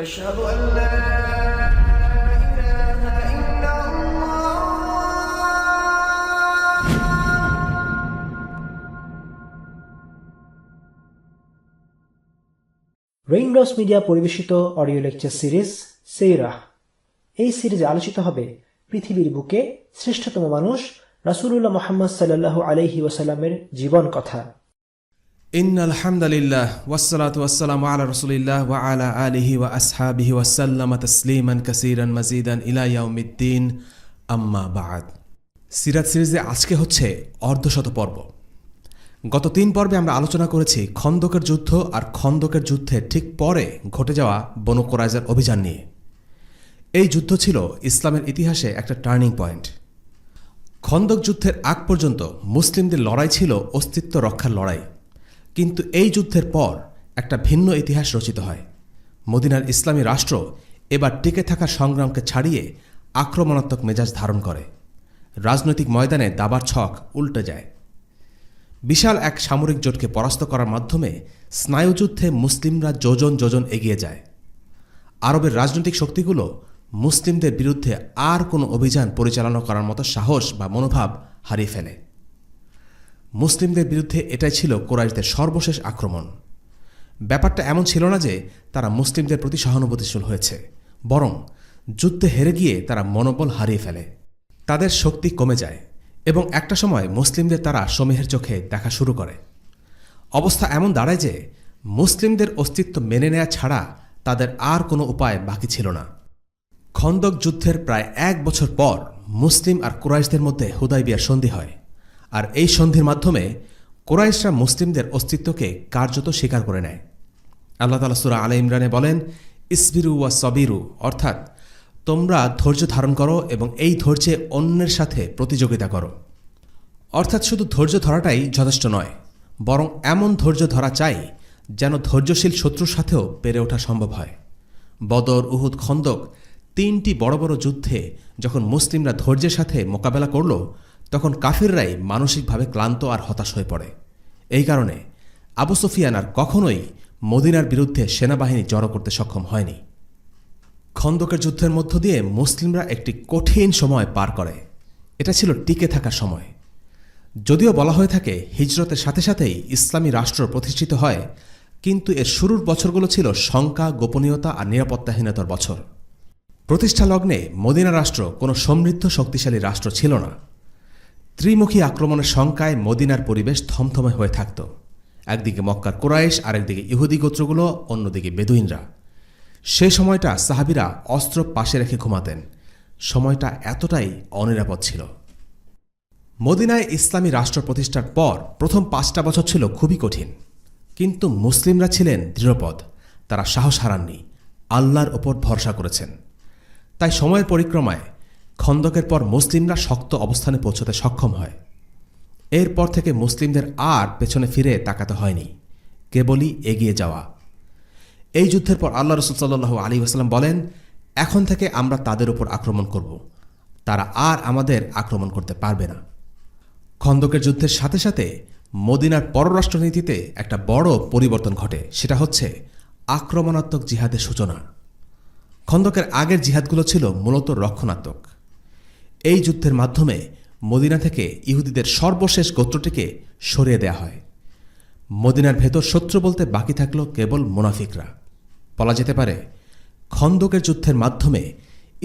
أشهد أن لا إله إلا الله raindrops media পরিবেশিত audio lecture series সেইরাহ। এই সিরিজে আলোচিত হবে পৃথিবীর বুকে শ্রেষ্ঠতম মানুষ রাসূলুল্লাহ মুহাম্মদ সাল্লাল্লাহু আলাইহি ওয়াসাল্লামের জীবন কথা। ইন্নাল হামদালিল্লাহ ওয়াসসালাতু ওয়াসসালামু আলা রাসূলিল্লাহ ওয়া আলা আলিহি ওয়া আসহাবিহি ওয়া সাল্লামা তাসলিমান কাসীরান মাজিদান ইলা ইয়াউমিদ্দিন, আম্মা বা'দ। সিরাত সিরিজে আজকে হচ্ছে অর্ধশত পর্ব। গত 3 পর্বে আমরা আলোচনা করেছি খন্দকের যুদ্ধ আর খন্দকের যুদ্ধের ঠিক পরে ঘটে যাওয়া বনু কুরাইজার অভিযান নিয়ে। এই যুদ্ধ ছিল ইসলামের ইতিহাসে একটা টার্নিং পয়েন্ট। খন্দক যুদ্ধের আগ পর্যন্ত মুসলিমদের লড়াই ছিল অস্তিত্ব রক্ষার লড়াই, কিন্তু এই যুদ্ধের পর একটা ভিন্ন ইতিহাস রচিত হয়। মদিনার ইসলামী রাষ্ট্র এবার টিকে থাকার সংগ্রামকে ছাড়িয়ে আক্রমণাত্মক মেজাজ ধারণ করে। রাজনৈতিক ময়দানে দাবার ছক উল্টে যায়। বিশাল এক সামরিক জোটকে পরাস্ত করার মাধ্যমে স্নায়ুযুদ্ধে মুসলিমরা যোজন যোজন এগিয়ে যায়। আরবের রাজনৈতিক শক্তিগুলো মুসলিমদের বিরুদ্ধে আর কোনো অভিযান পরিচালনা করার মতো সাহস বা মনোভাব হারিয়ে ফেলে। মুসলিমদের বিরুদ্ধে এটাই ছিল কুরাইশদের সর্বশেষ আক্রমণ। ব্যাপারটা এমন ছিল না যে তারা মুসলিমদের প্রতি সহানুভূতিশীল হয়েছে, বরং যুদ্ধে হেরে গিয়ে তারা মনোবল হারিয়ে ফেলে। তাদের শক্তি কমে যায় এবং একটা সময় মুসলিমদের তারা সমীহের চোখে দেখা শুরু করে। অবস্থা এমন দাঁড়ায় যে মুসলিমদের অস্তিত্ব মেনে নেওয়া ছাড়া তাদের আর কোনো উপায় বাকি ছিল না। খন্দক যুদ্ধের প্রায় 1 বছর পর মুসলিম আর কুরাইশদের মধ্যে হুদাইবিয়ার সন্ধি হয়, আর এই সন্ধির মাধ্যমে কুরাইশরা মুসলিমদের অস্তিত্বকে কার্যত স্বীকার করে নেয়। আল্লাহ তাআলা সূরা আলে ইমরানে বলেন, ইসবিরু ওয়া সবিরু, অর্থাৎ তোমরা ধৈর্য ধারণ করো এবং এই ধৈর্যে অন্যের সাথে প্রতিযোগিতা করো। অর্থাৎ শুধু ধৈর্য ধরাটাই যথেষ্ট নয়, বরং এমন ধৈর্য ধরা চাই যেন ধৈর্যশীল শত্রুর সাথেও পেরে ওঠা সম্ভব হয়। বদর, উহুদ, খন্দক 3টি বড় বড় যুদ্ধে যখন মুসলিমরা ধৈর্যের সাথে মোকাবেলা করল, তখন কাফিররাই মানসিকভাবে ক্লান্ত আর হতাশ হয়ে পড়ে। এই কারণে আবু সুফিয়ান আর কখনোই মদিনার বিরুদ্ধে সেনাবাহিনী জড়ো করতে সক্ষম হয়নি। খন্দকের যুদ্ধের মধ্য দিয়ে মুসলিমরা একটি কঠিন সময় পার করে। এটা ছিল টিকে থাকার সময়। যদিও বলা হয়ে থাকে হিজরতের সাথে সাথেই ইসলামী রাষ্ট্র প্রতিষ্ঠিত হয়, কিন্তু এর শুরুর বছরগুলো ছিল শঙ্কা, গোপনীয়তা আর নিরাপত্তাহীনতার বছর। প্রতিষ্ঠা লগ্নে মদিনা রাষ্ট্র কোনো সমৃদ্ধ শক্তিশালী রাষ্ট্র ছিল না। ত্রিমুখী আক্রমণের শঙ্কায় মদিনার পরিবেশ থমথমে হয়ে থাকত। একদিকে মক্কার কুরাইশ, আরেকদিকে ইহুদি গোত্রগুলো, অন্যদিকে বেদুইনরা। সে সময়টা সাহাবীরা অস্ত্র পাশে রেখে ঘুমাতেন। সময়টা এতটাই অনিরাপদ ছিল। মদিনায় ইসলামী রাষ্ট্র প্রতিষ্ঠার পর প্রথম 5টা বছর ছিল খুবই কঠিন, কিন্তু মুসলিমরা ছিলেন দৃঢ়পদ। তারা সাহস হারাননি, আল্লাহর ওপর ভরসা করেছেন। তাই সময়ের পরিক্রমায় খন্দকের পর মুসলিমরা শক্ত অবস্থানে পৌঁছতে সক্ষম হয়। এরপর থেকে মুসলিমদের আর পেছনে ফিরে তাকাতে হয়নি, কেবলই এগিয়ে যাওয়া। এই যুদ্ধের পর আল্লাহ রাসূল সাল্লাল্লাহু আলাইহি ওয়াসাল্লাম বলেন, এখন থেকে আমরা তাদের উপর আক্রমণ করব, তারা আর আমাদের আক্রমণ করতে পারবে না। খন্দকের যুদ্ধের সাথে সাথে মদিনার পররাষ্ট্রনীতিতে একটা বড় পরিবর্তন ঘটে। সেটা হচ্ছে আক্রমণাত্মক জিহাদের সূচনা। খন্দকের আগের জিহাদগুলো ছিল মূলত রক্ষণাত্মক। এই যুদ্ধের মাধ্যমে মদিনা থেকে ইহুদিদের সর্বশেষ গোত্রটিকে সরিয়ে দেয়া হয়। মদিনার ভেতর শত্রু বলতে বাকি থাকল কেবল মুনাফিকরা। বলা যেতে পারে খন্দকের যুদ্ধের মাধ্যমে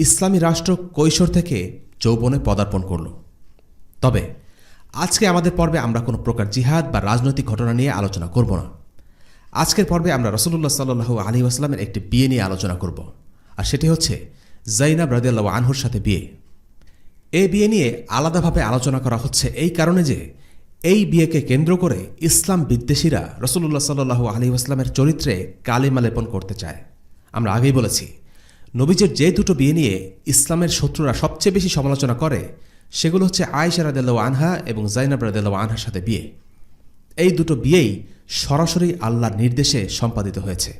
ইসলামী রাষ্ট্র কৈশোর থেকে যৌবনে পদার্পণ করল। তবে আজকে আমাদের পর্বে আমরা কোনো প্রকার জিহাদ বা রাজনৈতিক ঘটনা নিয়ে আলোচনা করব না। আজকের পর্বে আমরা রাসূলুল্লাহ সাল্লাল্লাহু আলাইহি ওয়াসাল্লামের একটি বিয়ে নিয়ে আলোচনা করব, আর সেটি হচ্ছে যায়নাব রাদিয়াল্লাহু আনহুর সাথে বিয়ে। এই বিয়ে নিয়ে আলাদাভাবে আলোচনা করা হচ্ছে এই কারণে যে এই বিয়েকে কেন্দ্র করে ইসলাম বিদ্বেষীরা রাসূলুল্লাহ সাল্লাল্লাহু আলাইহি ওয়াসাল্লামের চরিত্রে কালিমা লেপন করতে চায়। আমরা আগেই বলেছি, নবীজের যে 2টো বিয়ে নিয়ে ইসলামের শত্রুরা সবচেয়ে বেশি সমালোচনা করে সেগুলো হচ্ছে আয়েশা রাদিয়াল্লাহু আনহা এবং যায়নাব রাদিয়াল্লাহু আনহার সাথে বিয়ে। এই 2টো বিয়েই সরাসরি আল্লাহর নির্দেশে সম্পাদিত হয়েছে।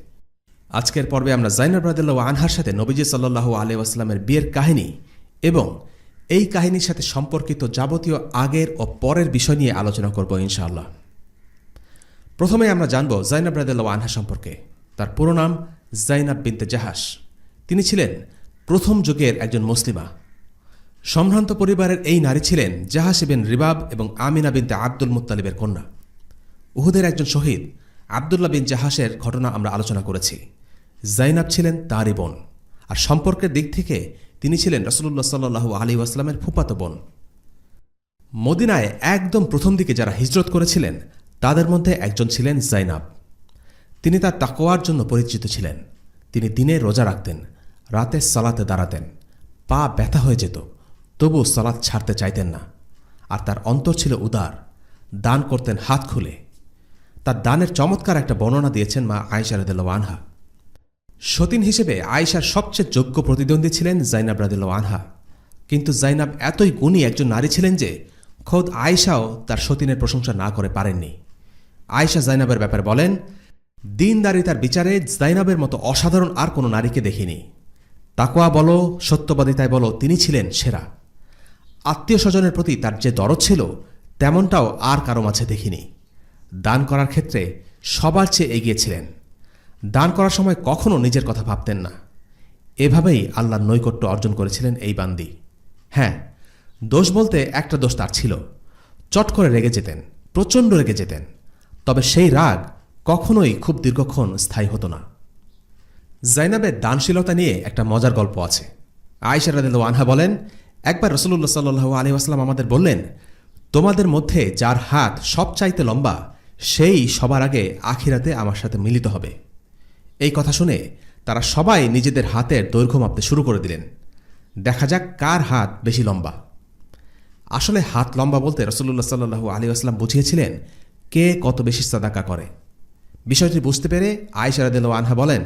আজকের পর্বে আমরা যায়নাব রাদিয়াল্লাহু আনহার সাথে নবীজি সাল্লাল্লাহু আলাইহি ওয়াসাল্লামের বিয়ের কাহিনী এবং এই কাহিনীর সাথে সম্পর্কিত যাবতীয় আগের ও পরের বিষয় নিয়ে আলোচনা করব ইনশাআল্লাহ। প্রথমে আমরা জানব যায়নাব রাদিয়াল্লাহু আনহা সম্পর্কে। তার পুরো নাম জাইনাব বিনতে জাহাশ। তিনি ছিলেন প্রথম যুগের একজন মুসলিমা। সম্ভ্রান্ত পরিবারের এই নারী ছিলেন জাহাশ বিন রিবাব এবং আমিনা বিনতে আব্দুল মুত্তালিবের কন্যা। উহুদের একজন শহীদ আবদুল্লাহ বিন জাহাশের ঘটনা আমরা আলোচনা করেছি। জাইনাব ছিলেন তাঁরই বোন, আর সম্পর্কের দিক থেকে তিনি ছিলেন রাসূলুল্লাহ সাল্লাল্লাহু আলাইহি ওয়াসাল্লামের ফুফাতো বোন। মদিনায় একদম প্রথম দিকে যারা হিজরত করেছিলেন তাদের মধ্যে একজন ছিলেন জাইনাব। তিনি তার তাকওয়ার জন্য পরিচিত ছিলেন। তিনি দিনে রোজা রাখতেন, রাতে সালাতে দাঁড়াতেন, পা ব্যথা হয়ে যেত, তবু সালাত ছাড়তে চাইতেন না। আর তার অন্তর ছিল উদার, দান করতেন হাত খুলে। তার দানের চমৎকার একটা বর্ণনা দিয়েছেন মা আয়েশা রাদিয়াল্লাহু আনহা। সতীন হিসেবে আয়েশার সবচেয়ে যোগ্য প্রতিদ্বন্দ্বী ছিলেন জাইনাব রাদিয়াল্লাহু আনহা। কিন্তু জাইনাব এতই গুণী একজন নারী ছিলেন যে খোদ আয়েশাও তার সতীনের প্রশংসা না করে পারেননি। আয়েশা জাইনাবের ব্যাপারে বলেন, দিনদারিতার বিচারে জাইনাবের মতো অসাধারণ আর কোনো নারীকে দেখিনি। তাকওয়া বলো, সত্যবাদিতায় বলো, তিনি ছিলেন সেরা। আত্মীয় স্বজনের প্রতি তার যে দরদ ছিল তেমনটাও আর কারো মাঝে দেখিনি। দান করার ক্ষেত্রে সবার চেয়ে এগিয়ে ছিলেন। দান করার সময় কখনও নিজের কথা ভাবতেন না। এভাবেই আল্লাহর নৈকট্য অর্জন করেছিলেন এই বান্দি। হ্যাঁ, দোষ বলতে একটা দোষ তার ছিল, চট করে রেগে যেতেন, প্রচণ্ড রেগে যেতেন। তবে সেই রাগ কখনোই খুব দীর্ঘক্ষণ স্থায়ী হতো না। জাইনাবের দানশীলতা নিয়ে একটা মজার গল্প আছে। আয়েশা রাদিয়াল্লাহু আনহা বলেন, একবার রাসূলুল্লাহ সাল্লাল্লাহু আলাইহি ওয়াসাল্লাম আমাদের বললেন, তোমাদের মধ্যে যার হাত সবচাইতে লম্বা সেই সবার আগে আখিরাতে আমার সাথে মিলিত হবে। এই কথা শুনে তারা সবাই নিজেদের হাতের দৈর্ঘ্য মাপতে শুরু করে দিলেন, দেখা যাক কার হাত বেশি লম্বা। আসলে হাত লম্বা বলতে রাসূলুল্লাহ সাল্লাল্লাহু আলাইহি ওয়াসাল্লাম বুঝিয়েছিলেন কে কত বেশি সাদাকা করে। বিষয়টি বুঝতে পেরে আয়েশা রাদিয়াল্লাহু আনহা বলেন,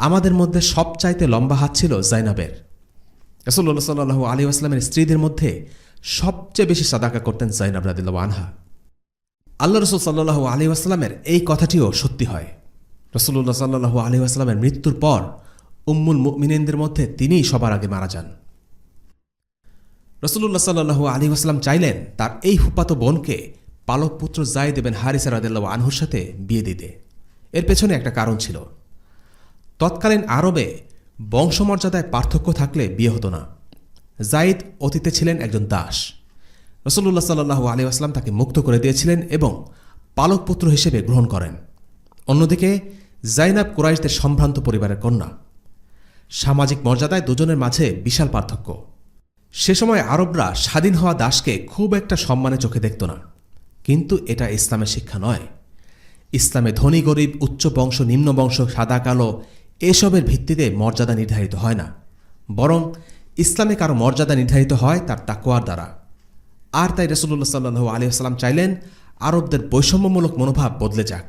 আমাদের মধ্যে সবচাইতে লম্বা হাত ছিল জাইনাবের। রাসূলুল্লাহ সাল্লাল্লাহু আলাইহি ওয়াসাল্লামের স্ত্রীদের মধ্যে সবচেয়ে বেশি সাদাকা করতেন জাইনাব রাদিয়াল্লাহু আনহা। আল্লাহ রাসূল সাল্লাল্লাহু আলাইহি ওয়াসাল্লামের এই কথাটিও সত্যি হয়। রাসূলুল্লাহ সাল্লাল্লাহু আলাইহি ওয়াসাল্লামের মৃত্যুর পর উম্মুল মুমিনিনদের মধ্যে তিনিই সবার আগে মারা যান। রাসূলুল্লাহ সাল্লাল্লাহু আলাইহি ওয়াসাল্লাম চাইলেন তার এই ফুফাতো বোনকে পালক পুত্র যায়েদ বিন হারিসা রাদিয়াল্লাহু আনহুর সাথে বিয়ে দিতে। এর পেছনে একটা কারণ ছিল। তৎকালীন আরবে বংশমর্যাদায় পার্থক্য থাকলে বিয়ে হতো না। যায়েদ অতীতে ছিলেন একজন দাস। রাসূলুল্লাহ সাল্লাল্লাহু আলাইহি ওয়াসাল্লাম তাকে মুক্ত করে দিয়েছিলেন এবং পালক পুত্র হিসেবে গ্রহণ করেন। অন্যদিকে জাইনাব কুরাইশদের সম্ভ্রান্ত পরিবারের কন্যা। সামাজিক মর্যাদায় দুজনের মাঝে বিশাল পার্থক্য। সে সময় আরবরা স্বাধীন হওয়া দাসকে খুব একটা সম্মানে চোখে দেখত না। কিন্তু এটা ইসলামের শিক্ষা নয়। ইসলামে ধনী গরিব, উচ্চ বংশ, নিম্ন বংশ, সাদা কালো এসবের ভিত্তিতে মর্যাদা নির্ধারিত হয় না, বরং ইসলামে কারো মর্যাদা নির্ধারিত হয় তার তাকওয়ার দ্বারা। আর তাই রাসূলুল্লাহ সাল্লাল্লাহু আলাইহি ওয়াসাল্লাম চাইলেন আরবদের বৈষম্যমূলক মনোভাব বদলে যাক।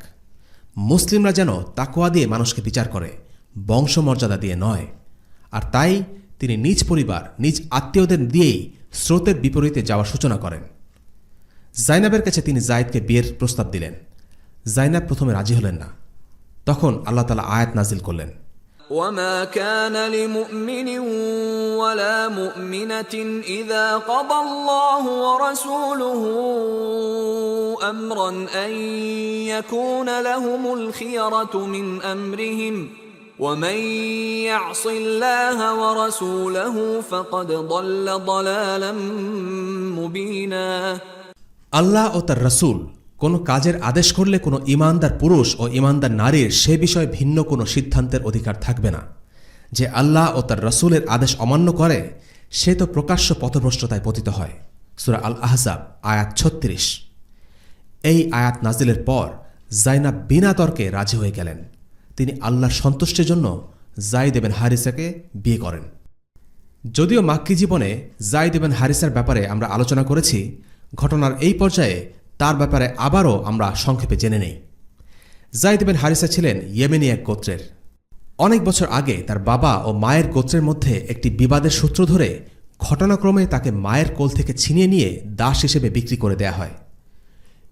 মুসলিমরা যেন তাকওয়া দিয়ে মানুষকে বিচার করে, বংশমর্যাদা দিয়ে নয়। আর তাই তিনি নিজ পরিবার, নিজ আত্মীয়দের দিয়েই স্রোতের বিপরীতে যাওয়ার সূচনা করেন। জাইনাবের কাছে তিনি যায়েদকে বিয়ের প্রস্তাব দিলেন। জাইনাব প্রথমে রাজি হলেন না। তখন আল্লাহ তাআলা আয়াত নাজিল করলেন, وما كان لمؤمن ولا مؤمنة إذا قضى الله ورسوله أمرا أن يكون لهم الخيرة من أمرهم ومن يعص الله ورسوله فقد ضل ضلالا مبينا। আল্লাহ ও তার রাসূল কোনো কাজের আদেশ করলে কোনো ঈমানদার পুরুষ ও ঈমানদার নারীর সে বিষয়ে ভিন্ন কোনো সিদ্ধান্তের অধিকার থাকবে না। যে আল্লাহ ও তার রাসূলের আদেশ অমান্য করে সে তো প্রকাশ্য পথভ্রষ্টতায় পতিত হয়। সূরা আল আহজাব আয়াত ৩৬। এই আয়াত নাজিলের পর জাইনাব বিনা তর্কে রাজি হয়ে গেলেন। তিনি আল্লাহর সন্তুষ্টির জন্য যায়েদ বিন হারিসাকে বিয়ে করেন। যদিও মাক্কি জীবনে যায়েদ বিন হারিসার ব্যাপারে আমরা আলোচনা করেছি, ঘটনার এই পর্যায়ে তার ব্যাপারে আবারও আমরা সংক্ষেপে জেনে নেই। যায়েদ বিন হারিসা ছিলেন ইয়েমেনি এক গোত্রের। অনেক বছর আগে তার বাবা ও মায়ের গোত্রের মধ্যে একটি বিবাদের সূত্র ধরে ঘটনাক্রমে তাকে মায়ের কোল থেকে ছিনিয়ে নিয়ে দাস হিসেবে বিক্রি করে দেয়া হয়।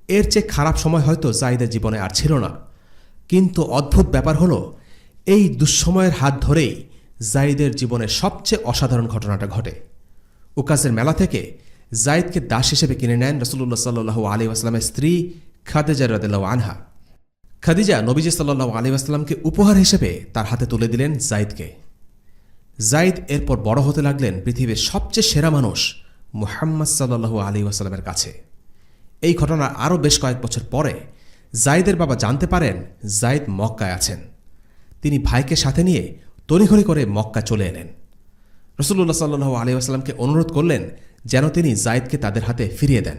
এর চেয়ে খারাপ সময় হয়তো যায়েদের জীবনে আর ছিল না। কিন্তু অদ্ভুত ব্যাপার হলো, এই দুঃসময়ের হাত ধরেই যায়েদের জীবনের সবচেয়ে অসাধারণ ঘটনাটা ঘটে। উকাসের মেলা থেকে যায়েদকে দাস হিসেবে কিনে নেন রাসূলুল্লাহ সাল্লাল্লাহু আলাইহি ওয়াসাল্লামের স্ত্রী খাদিজা রাদিয়াল্লাহু আনহা। খাদিজা নবীজি সাল্লাল্লাহু আলাইহি ওয়াসাল্লামকে উপহার হিসেবে তার হাতে তুলে দিলেন যায়েদকে। যায়েদ এরপর বড় হতে লাগলেন পৃথিবীর সবচেয়ে সেরা মানুষ মুহাম্মদ সাল্লাল্লাহু আলাইহি ওয়াসাল্লামের কাছে। এই ঘটনার আরও বেশ কয়েক বছর পরে যায়েদের বাবা জানতে পারেন যায়েদ মক্কায় আছেন। তিনি ভাইকে সাথে নিয়ে তড়িঘড়ি করে মক্কা চলে এলেন। রাসূলুল্লাহ সাল্লাল্লাহু আলাইহি ওয়াসাল্লামকে অনুরোধ করলেন যেন তিনি যায়েদকে তাদের হাতে ফিরিয়ে দেন।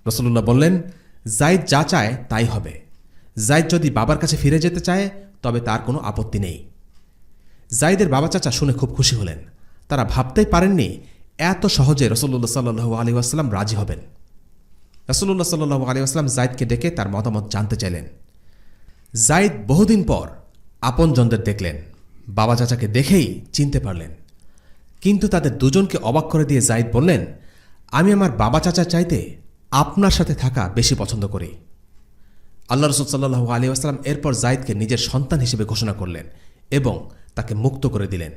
রাসূলুল্লাহ বললেন, যায়েদ যা চায় তাই হবে। যায়েদ যদি বাবার কাছে ফিরে যেতে চায় তবে তার কোনো আপত্তি নেই। যায়েদের বাবা চাচা শুনে খুব খুশি হলেন। তারা ভাবতেই পারেননি এত সহজে রাসূলুল্লাহ সাল্লাল্লাহু আলাইহি ওয়াসাল্লাম রাজি হবেন। রাসূলুল্লাহ সাল্লাল্লাহু আলাইহি ওয়াসাল্লাম যায়েদকে ডেকে তার মতামত জানতে চাইলেন। যায়েদ বহুদিন পর আপনজনদের দেখলেন। বাবা চাচাকে দেখেই চিনতে পারলেন। কিন্তু তাদের দুজনকে অবাক করে দিয়ে যায়েদ বললেন, আমি আমার বাবা চাচার চাইতে আপনার সাথে থাকা বেশি পছন্দ করি। আল্লাহ রাসূল সাল্লাল্লাহু আলাইহি ওয়াসাল্লাম এরপর যায়েদকে নিজের সন্তান হিসেবে ঘোষণা করলেন এবং তাকে মুক্ত করে দিলেন।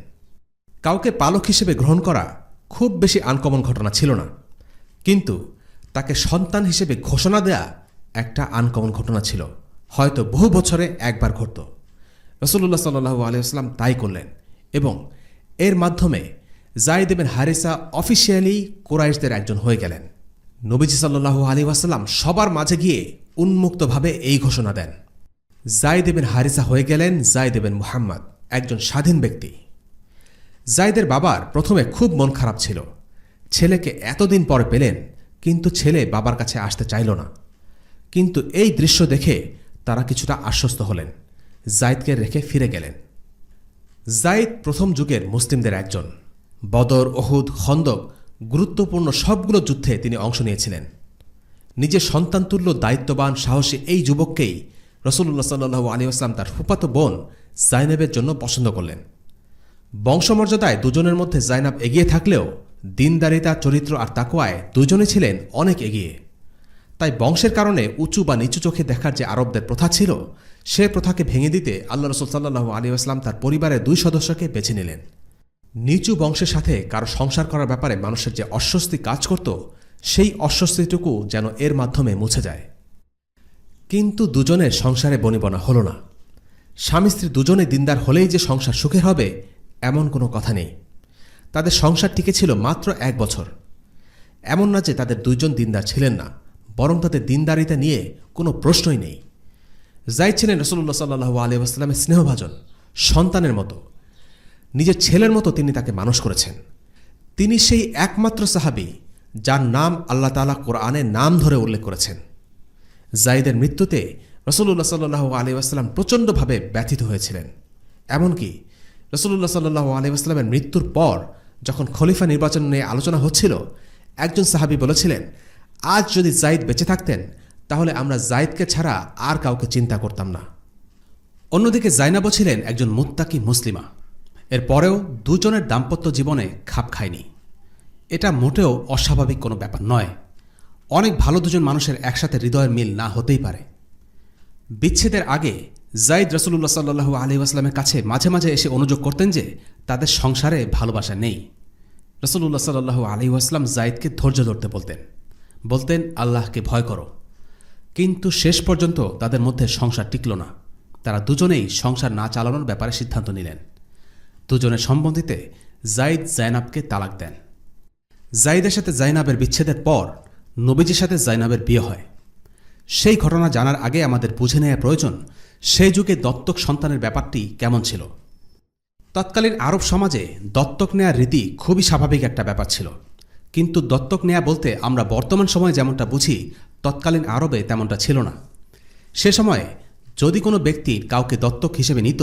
কাউকে পালক হিসেবে গ্রহণ করা খুব বেশি আনকমন ঘটনা ছিল না, কিন্তু তাকে সন্তান হিসেবে ঘোষণা দেয়া একটা আনকমন ঘটনা ছিল। হয়তো বহু বছরে একবার ঘটত। রাসূলুল্লাহ সাল্লাল্লাহু আলাইহি ওয়াসাল্লাম তাই করলেন এবং এর মাধ্যমে যায়েদ ইবনে হারিসা অফিসিয়ালি কুরাইশদের একজন হয়ে গেলেন। নবীজি সাল্লাল্লাহু আলাইহি ওয়াসাল্লাম সবার মাঝে গিয়ে উন্মুক্তভাবে এই ঘোষণা দেন। যায়েদ ইবনে হারিসা হয়ে গেলেন যায়েদ ইবনে মুহাম্মদ, একজন স্বাধীন ব্যক্তি। যায়েদের বাবার প্রথমে খুব মন খারাপ ছিল। ছেলেকে এতদিন পরে পেলেন, কিন্তু ছেলে বাবার কাছে আসতে চাইল না। কিন্তু এই দৃশ্য দেখে তারা কিছুটা আশ্বস্ত হলেন। যায়েদকে রেখে ফিরে গেলেন। যায়েদ প্রথম যুগের মুসলিমদের একজন। বদর, উহুদ, খন্দক গুরুত্বপূর্ণ সবগুলো যুদ্ধে তিনি অংশ নিয়েছিলেন। নিজের সন্তানতুল্য দায়িত্ববান সাহসী এই যুবককেই রাসূলুল্লাহ সাল্লাল্লাহু আলাইহি ওয়াসাল্লাম তার ফুফাতো বোন জাইনাবের জন্য পছন্দ করলেন। বংশমর্যাদায় দুজনের মধ্যে জাইনাব এগিয়ে থাকলেও দিনদারিতা, চরিত্র আর তাকওয়ায় দুজনে ছিলেন অনেক এগিয়ে। তাই বংশের কারণে উঁচু বা নিচু চোখে দেখার যে আরবদের প্রথা ছিল, সে প্রথাকে ভেঙে দিতে আল্লাহ রাসূল সাল্লাল্লাহু আলাইহি ওয়াসাল্লাম তার পরিবারের 2 সদস্যকে বেছে নিলেন। নিচু বংশের সাথে কারো সংসার করার ব্যাপারে মানুষের যে অস্বস্তি কাজ করত, সেই অস্বস্তিটুকু যেন এর মাধ্যমে মুছে যায়। কিন্তু দুজনের সংসারে বনিবনা হল না। স্বামী স্ত্রী দুজনে দিনদার হলেই যে সংসার সুখের হবে এমন কোনো কথা নেই। তাদের সংসার টিকেছিল মাত্র 1 বছর। এমন না যে তাদের দুইজন দিনদার ছিলেন না, বরং তাদের দিনদারিতা নিয়ে কোনো প্রশ্নই নেই। যায়েদ ছিলেন রাসূলুল্লাহ সাল্লাল্লাহু আলাইহি ওয়াসাল্লামের স্নেহভাজন সন্তানের মতো। নিজের ছেলের মতো তিনি তাকে মানুষ করেছেন। তিনি সেই একমাত্র সাহাবী যার নাম আল্লাহ তাআলা কোরআনে নাম ধরে উল্লেখ করেছেন। যায়েদের মৃত্যুতে রাসূলুল্লাহ সাল্লাল্লাহু আলাইহি ওয়াসাল্লাম প্রচণ্ডভাবে ব্যথিত হয়েছিলেন। এমনকি রাসূলুল্লাহ সাল্লাল্লাহু আলাইহি ওয়াসাল্লামের মৃত্যুর পর যখন খলিফা নির্বাচন নিয়ে আলোচনা হচ্ছিল, একজন সাহাবী বলেছিলেন, আজ যদি যায়েদ বেঁচে থাকতেন তাহলে আমরা যায়েদকে ছাড়া আর কাউকে চিন্তা করতাম না। অন্যদিকে জাইনাবও ছিলেন একজন মুত্তাকি মুসলিমা। এর পরেও দুজনের দাম্পত্য জীবনে খাপ খায়নি। এটা মোটেও অস্বাভাবিক কোনো ব্যাপার নয়। অনেক ভালো দুজন মানুষের একসাথে হৃদয়ের মিল না হতেই পারে। বিচ্ছেদের আগে যায়েদ রাসূলুল্লাহ সাল্লাল্লাহু আলাইহি ওয়াসাল্লামের কাছে মাঝে মাঝে এসে অনুযোগ করতেন যে তাদের সংসারে ভালোবাসা নেই। রাসূলুল্লাহ সাল্লাল্লাহু আলাইহি ওয়াসাল্লাম যায়েদকে ধৈর্য ধরতে বলতেন আল্লাহকে ভয় করো। কিন্তু শেষ পর্যন্ত তাদের মধ্যে সংসার টিকল না। তারা দুজনেই সংসার না চালানোর ব্যাপারে সিদ্ধান্ত নিলেন। দুজনের সম্বন্ধীতে যায়েদ জাইনাবকে তালাক দেন। যায়েদের সাথে জাইনাবের বিচ্ছেদের পর নবীজির সাথে জাইনাবের বিয়ে হয়। সেই ঘটনা জানার আগে আমাদের বুঝে নেওয়া প্রয়োজন সেই যুগে দত্তক সন্তানের ব্যাপারটি কেমন ছিল। তৎকালীন আরব সমাজে দত্তক নেয়ার রীতি খুবই স্বাভাবিক একটা ব্যাপার ছিল। কিন্তু দত্তক নেয়া বলতে আমরা বর্তমান সময়ে যেমনটা বুঝি, তৎকালীন আরবে তেমনটা ছিল না। সে সময়ে যদি কোনো ব্যক্তি কাউকে দত্তক হিসেবে নিত,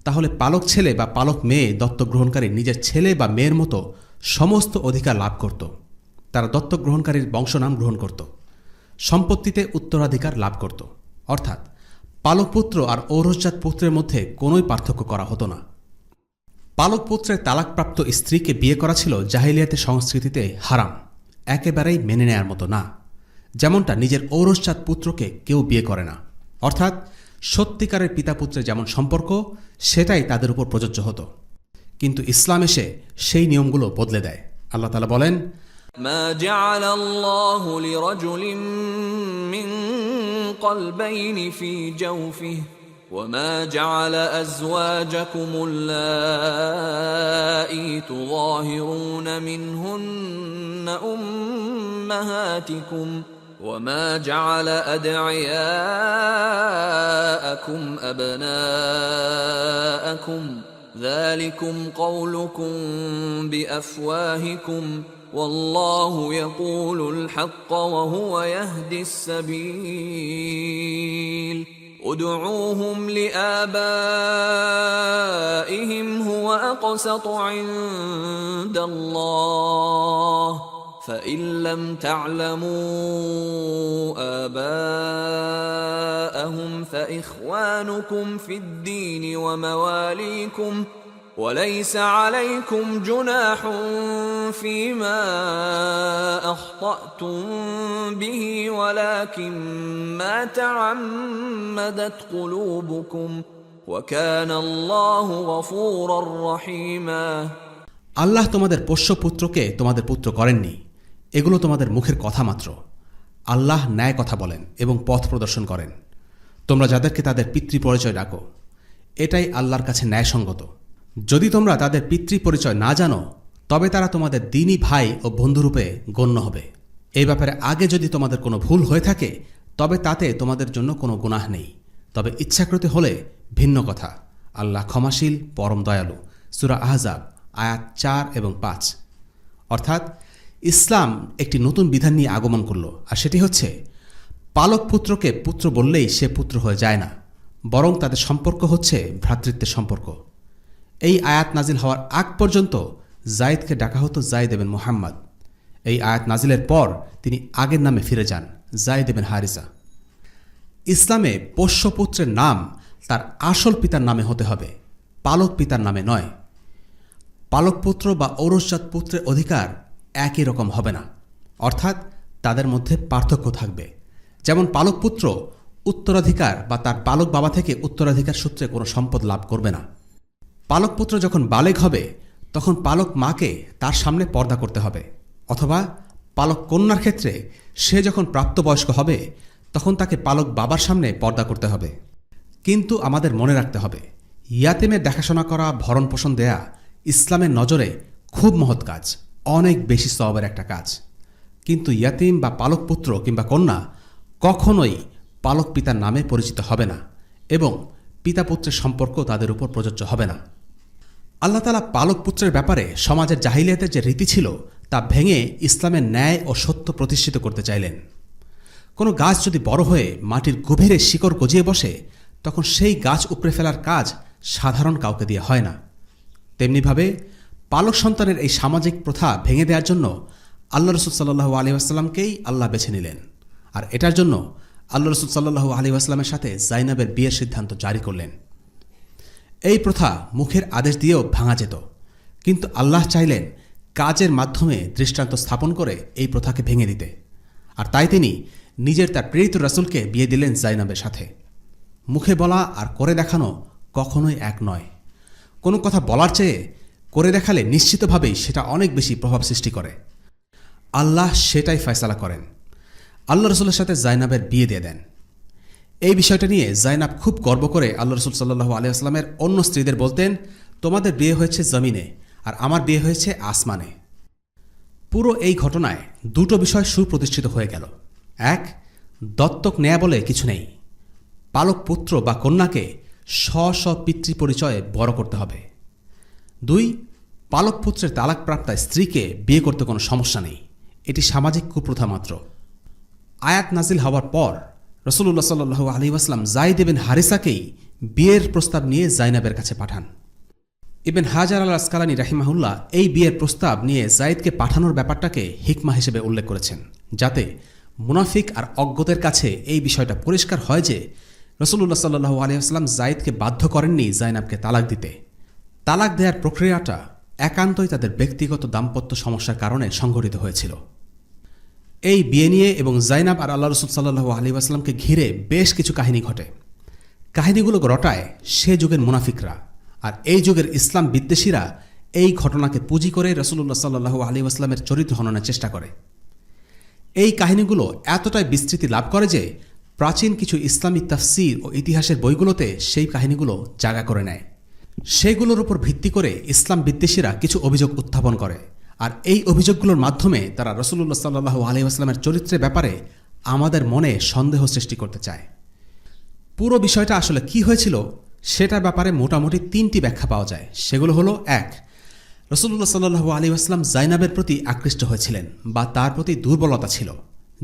তাহলে পালক ছেলে বা পালক মেয়ে দত্তক গ্রহণকারী নিজের ছেলে বা মেয়ের মতো সমস্ত অধিকার লাভ করত। তারা দত্তক গ্রহণকারীর বংশনাম গ্রহণ করত, সম্পত্তিতে উত্তরাধিকার লাভ করত। অর্থাৎ পালক পুত্র আর ঔরসজাত পুত্রের মধ্যে কোনোই পার্থক্য করা হতো না। পালক পুত্রের তালাকপ্রাপ্ত স্ত্রীকে বিয়ে করা ছিল জাহিলিয়াতের সংস্কৃতিতে হারাম, একেবারেই মেনে নেয়ার মতো না। যেমনটা নিজের ঔরসজাত পুত্রকে কেউ বিয়ে করে না। অর্থাৎ সত্যিকারের পিতা পুত্রের যেমন সম্পর্ক, সেটাই তাদের উপর প্রযোজ্য হতো। কিন্তু ইসলাম এসে সেই নিয়মগুলো বদলে দেয়। আল্লাহ তাআলা বলেন, ما جعل الله لرجل من قلبين في جوفه وما جعل أزواجكم اللائي تظاهرون منهن أمهاتكم وما جعل أدعياءكم أبناءكم ذلكم قولكم بأفواهكم والله يقول الحق وهو يهدي السبيل ادعوهم لآبائهم هو أقسط عند الله فإن لم تعلموا آباءهم فإخوانكم في الدين ومواليكم وليس عليكم جناح فيما أخطأتم به ولكن ما تعمدت قلوبكم وكان الله غفورا رحيما আল্লাহ তোমাদের পোষ্যপুত্রকে তোমাদের পুত্র করেননি, এগুলো তোমাদের মুখের কথা মাত্র। আল্লাহ ন্যায় কথা বলেন এবং পথ প্রদর্শন করেন। তোমরা যাদেরকে তাদের পিতৃ পরিচয় ডাকো, এটাই আল্লাহর কাছে ন্যায়সঙ্গত। যদি তোমরা তাদের পিতৃ পরিচয় না জানো, তবে তারা তোমাদের দ্বীনী ভাই ও বন্ধুরূপে গণ্য হবে। এই ব্যাপারে আগে যদি তোমাদের কোনো ভুল হয়ে থাকে, তবে তাতে তোমাদের জন্য কোনো গুনাহ নেই। তবে ইচ্ছাকৃত হলে ভিন্ন কথা। আল্লাহ ক্ষমাশীল, পরম দয়ালু। সূরা আহজাব আয়াত 4 এবং 5। অর্থাৎ ইসলাম একটি নতুন বিধান নিয়ে আগমন করল, আর সেটি হচ্ছে পালক পুত্রকে পুত্র বললেই সে পুত্র হয়ে যায় না, বরং তাদের সম্পর্ক হচ্ছে ভ্রাতৃত্বের সম্পর্ক। এই আয়াত নাজিল হওয়ার আগ পর্যন্ত জাইদকে ডাকা হতো জাইদ ইবনে মুহাম্মদ। এই আয়াত নাজিলের পর তিনি আগের নামে ফিরে যান, জাইদ ইবনে হারিসা। ইসলামে পোষ্যপুত্রের নাম তার আসল পিতার নামে হতে হবে, পালক পিতার নামে নয়। পালকপুত্র বা ঔরসজাত পুত্রের অধিকার একই রকম হবে না, অর্থাৎ তাদের মধ্যে পার্থক্য থাকবে। যেমন পালকপুত্র উত্তরাধিকার বা তার পালক বাবা থেকে উত্তরাধিকার সূত্রে কোনো সম্পদ লাভ করবে না। পালকপুত্র যখন বালেগ হবে, তখন পালক মাকে তার সামনে পর্দা করতে হবে, অথবা পালক কন্যার ক্ষেত্রে সে যখন প্রাপ্তবয়স্ক হবে, তখন তাকে পালক বাবার সামনে পর্দা করতে হবে। কিন্তু আমাদের মনে রাখতে হবে, ইয়াতিমের দেখাশোনা করা, ভরণ পোষণ দেয়া ইসলামের নজরে খুব মহৎ কাজ, অনেক বেশি সওয়াবের একটা কাজ। কিন্তু ইয়াতিম বা পালক পুত্র কিংবা কন্যা কখনোই পালক পিতার নামে পরিচিত হবে না, এবং পিতা পুত্রের সম্পর্ক তাদের উপর প্রযোজ্য হবে না। আল্লাহ তাআলা পালক পুত্রের ব্যাপারে সমাজের জাহিলিয়াতের যে রীতি ছিল তা ভেঙে ইসলামের ন্যায় ও সত্য প্রতিষ্ঠিত করতে চাইলেন। কোনো গাছ যদি বড় হয়ে মাটির গভীরে শিকড় গজিয়ে বসে, তখন সেই গাছ উপড়ে ফেলার কাজ সাধারণ কাউকে দিয়ে হয় না। তেমনিভাবে পালক সন্তানের এই সামাজিক প্রথা ভেঙে দেওয়ার জন্য আল্লাহ রসুল সাল্লাল্লাহু আলাইহি ওয়াসাল্লামকেই আল্লাহ বেছে নিলেন, আর এটার জন্য আল্লাহ রসুল সাল্লাল্লাহু আলাইহি ওয়াসাল্লামের সাথে জাইনাবের বিয়ের সিদ্ধান্ত জারি করলেন। এই প্রথা মুখের আদেশ দিয়েও ভাঙা যেত, কিন্তু আল্লাহ চাইলেন কাজের মাধ্যমে দৃষ্টান্ত স্থাপন করে এই প্রথাকে ভেঙে দিতে, আর তাই তিনি নিজের তার প্রেরিত রাসূলকে বিয়ে দিলেন জাইনাবের সাথে। মুখে বলা আর করে দেখানো কখনোই এক নয়। কোনো কথা বলার চেয়ে করে দেখালে নিশ্চিতভাবেই সেটা অনেক বেশি প্রভাব সৃষ্টি করে। আল্লাহ সেটাই ফয়সালা করেন। আল্লাহ রসুলের সাথে জাইনাবের বিয়ে দিয়ে দেন। এই বিষয়টা নিয়ে জাইনাব খুব গর্ব করে আল্লাহ রসুল সাল্লাল্লাহু আলাইহি ওয়াসাল্লামের অন্য স্ত্রীদের বলতেন, তোমাদের বিয়ে হয়েছে জমিনে আর আমার বিয়ে হয়েছে আসমানে। পুরো এই ঘটনায় দুটো বিষয় সুপ্রতিষ্ঠিত হয়ে গেল। এক, দত্তক নেয়া বলে কিছু নেই। পালক পুত্র বা কন্যাকে স্ব পিতৃ পরিচয়ে বড় করতে হবে। দুই, পালক পুত্রের তালাকপ্রাপ্তা স্ত্রীকে বিয়ে করতে কোনো সমস্যা নেই, এটি সামাজিক কুপ্রথা মাত্র। আয়াত নাজিল হওয়ার পর রাসূলুল্লাহ সাল্লাল্লাহু আলাইহি ওয়াসাল্লাম যায়েদ ইবনে হারিসাকেই বিয়ের প্রস্তাব নিয়ে জাইনাবের কাছে পাঠান। ইবন হাজার আল আসকালানী রাহিমাহুল্লাহ এই বিয়ের প্রস্তাব নিয়ে যায়েদকে পাঠানোর ব্যাপারটাকে হিকমা হিসেবে উল্লেখ করেছেন, যাতে মুনাফিক আর অজ্ঞদের কাছে এই বিষয়টা পরিষ্কার হয় যে রাসূলুল্লাহ সাল্লাল্লাহু আলাইহি ওয়াসাল্লাম যায়েদকে বাধ্য করেননি জাইনাবকে তালাক দিতে। তালাক দেওয়ার প্রক্রিয়াটা একান্তই তাদের ব্যক্তিগত দাম্পত্য সমস্যার কারণে সংঘটিত হয়েছিল। এই বিয়ে নিয়ে এবং জাইনাব আর আল্লাহ রসুল সাল্লাল্লাহু আলাইহি ওয়াসাল্লামকে ঘিরে বেশ কিছু কাহিনী ঘটে। কাহিনীগুলো রটায় সে যুগের মুনাফিকরা, আর এই যুগের ইসলাম বিদ্বেষীরা এই ঘটনাকে পুঁজি করে রাসূলুল্লাহ সাল্লাল্লাহু আলাইহি ওয়াসাল্লামের চরিত্র হননের চেষ্টা করে। এই কাহিনীগুলো এতটাই বিস্তৃতি লাভ করে যে প্রাচীন কিছু ইসলামী তাফসীর ও ইতিহাসের বইগুলোতে সেই কাহিনীগুলো জায়গা করে নেয়। সেগুলোর উপর ভিত্তি করে ইসলাম বিদ্বেষীরা কিছু অভিযোগ উত্থাপন করে, আর এই অভিযোগগুলোর মাধ্যমে তারা রাসূলুল্লাহ সাল্লাল্লাহু আলাইহি ওয়াসাল্লামের চরিত্রের ব্যাপারে আমাদের মনে সন্দেহ সৃষ্টি করতে চায়। পুরো বিষয়টা আসলে কি হয়েছিল সেটার ব্যাপারে মোটামুটি 3টি ব্যাখ্যা পাওয়া যায়। সেগুলো হলো: 1, রাসূলুল্লাহ সাল্লাল্লাহু আলাইহি ওয়াসাল্লাম জাইনাবের প্রতি আকৃষ্ট হয়েছিলেন বা তার প্রতি দুর্বলতা ছিল,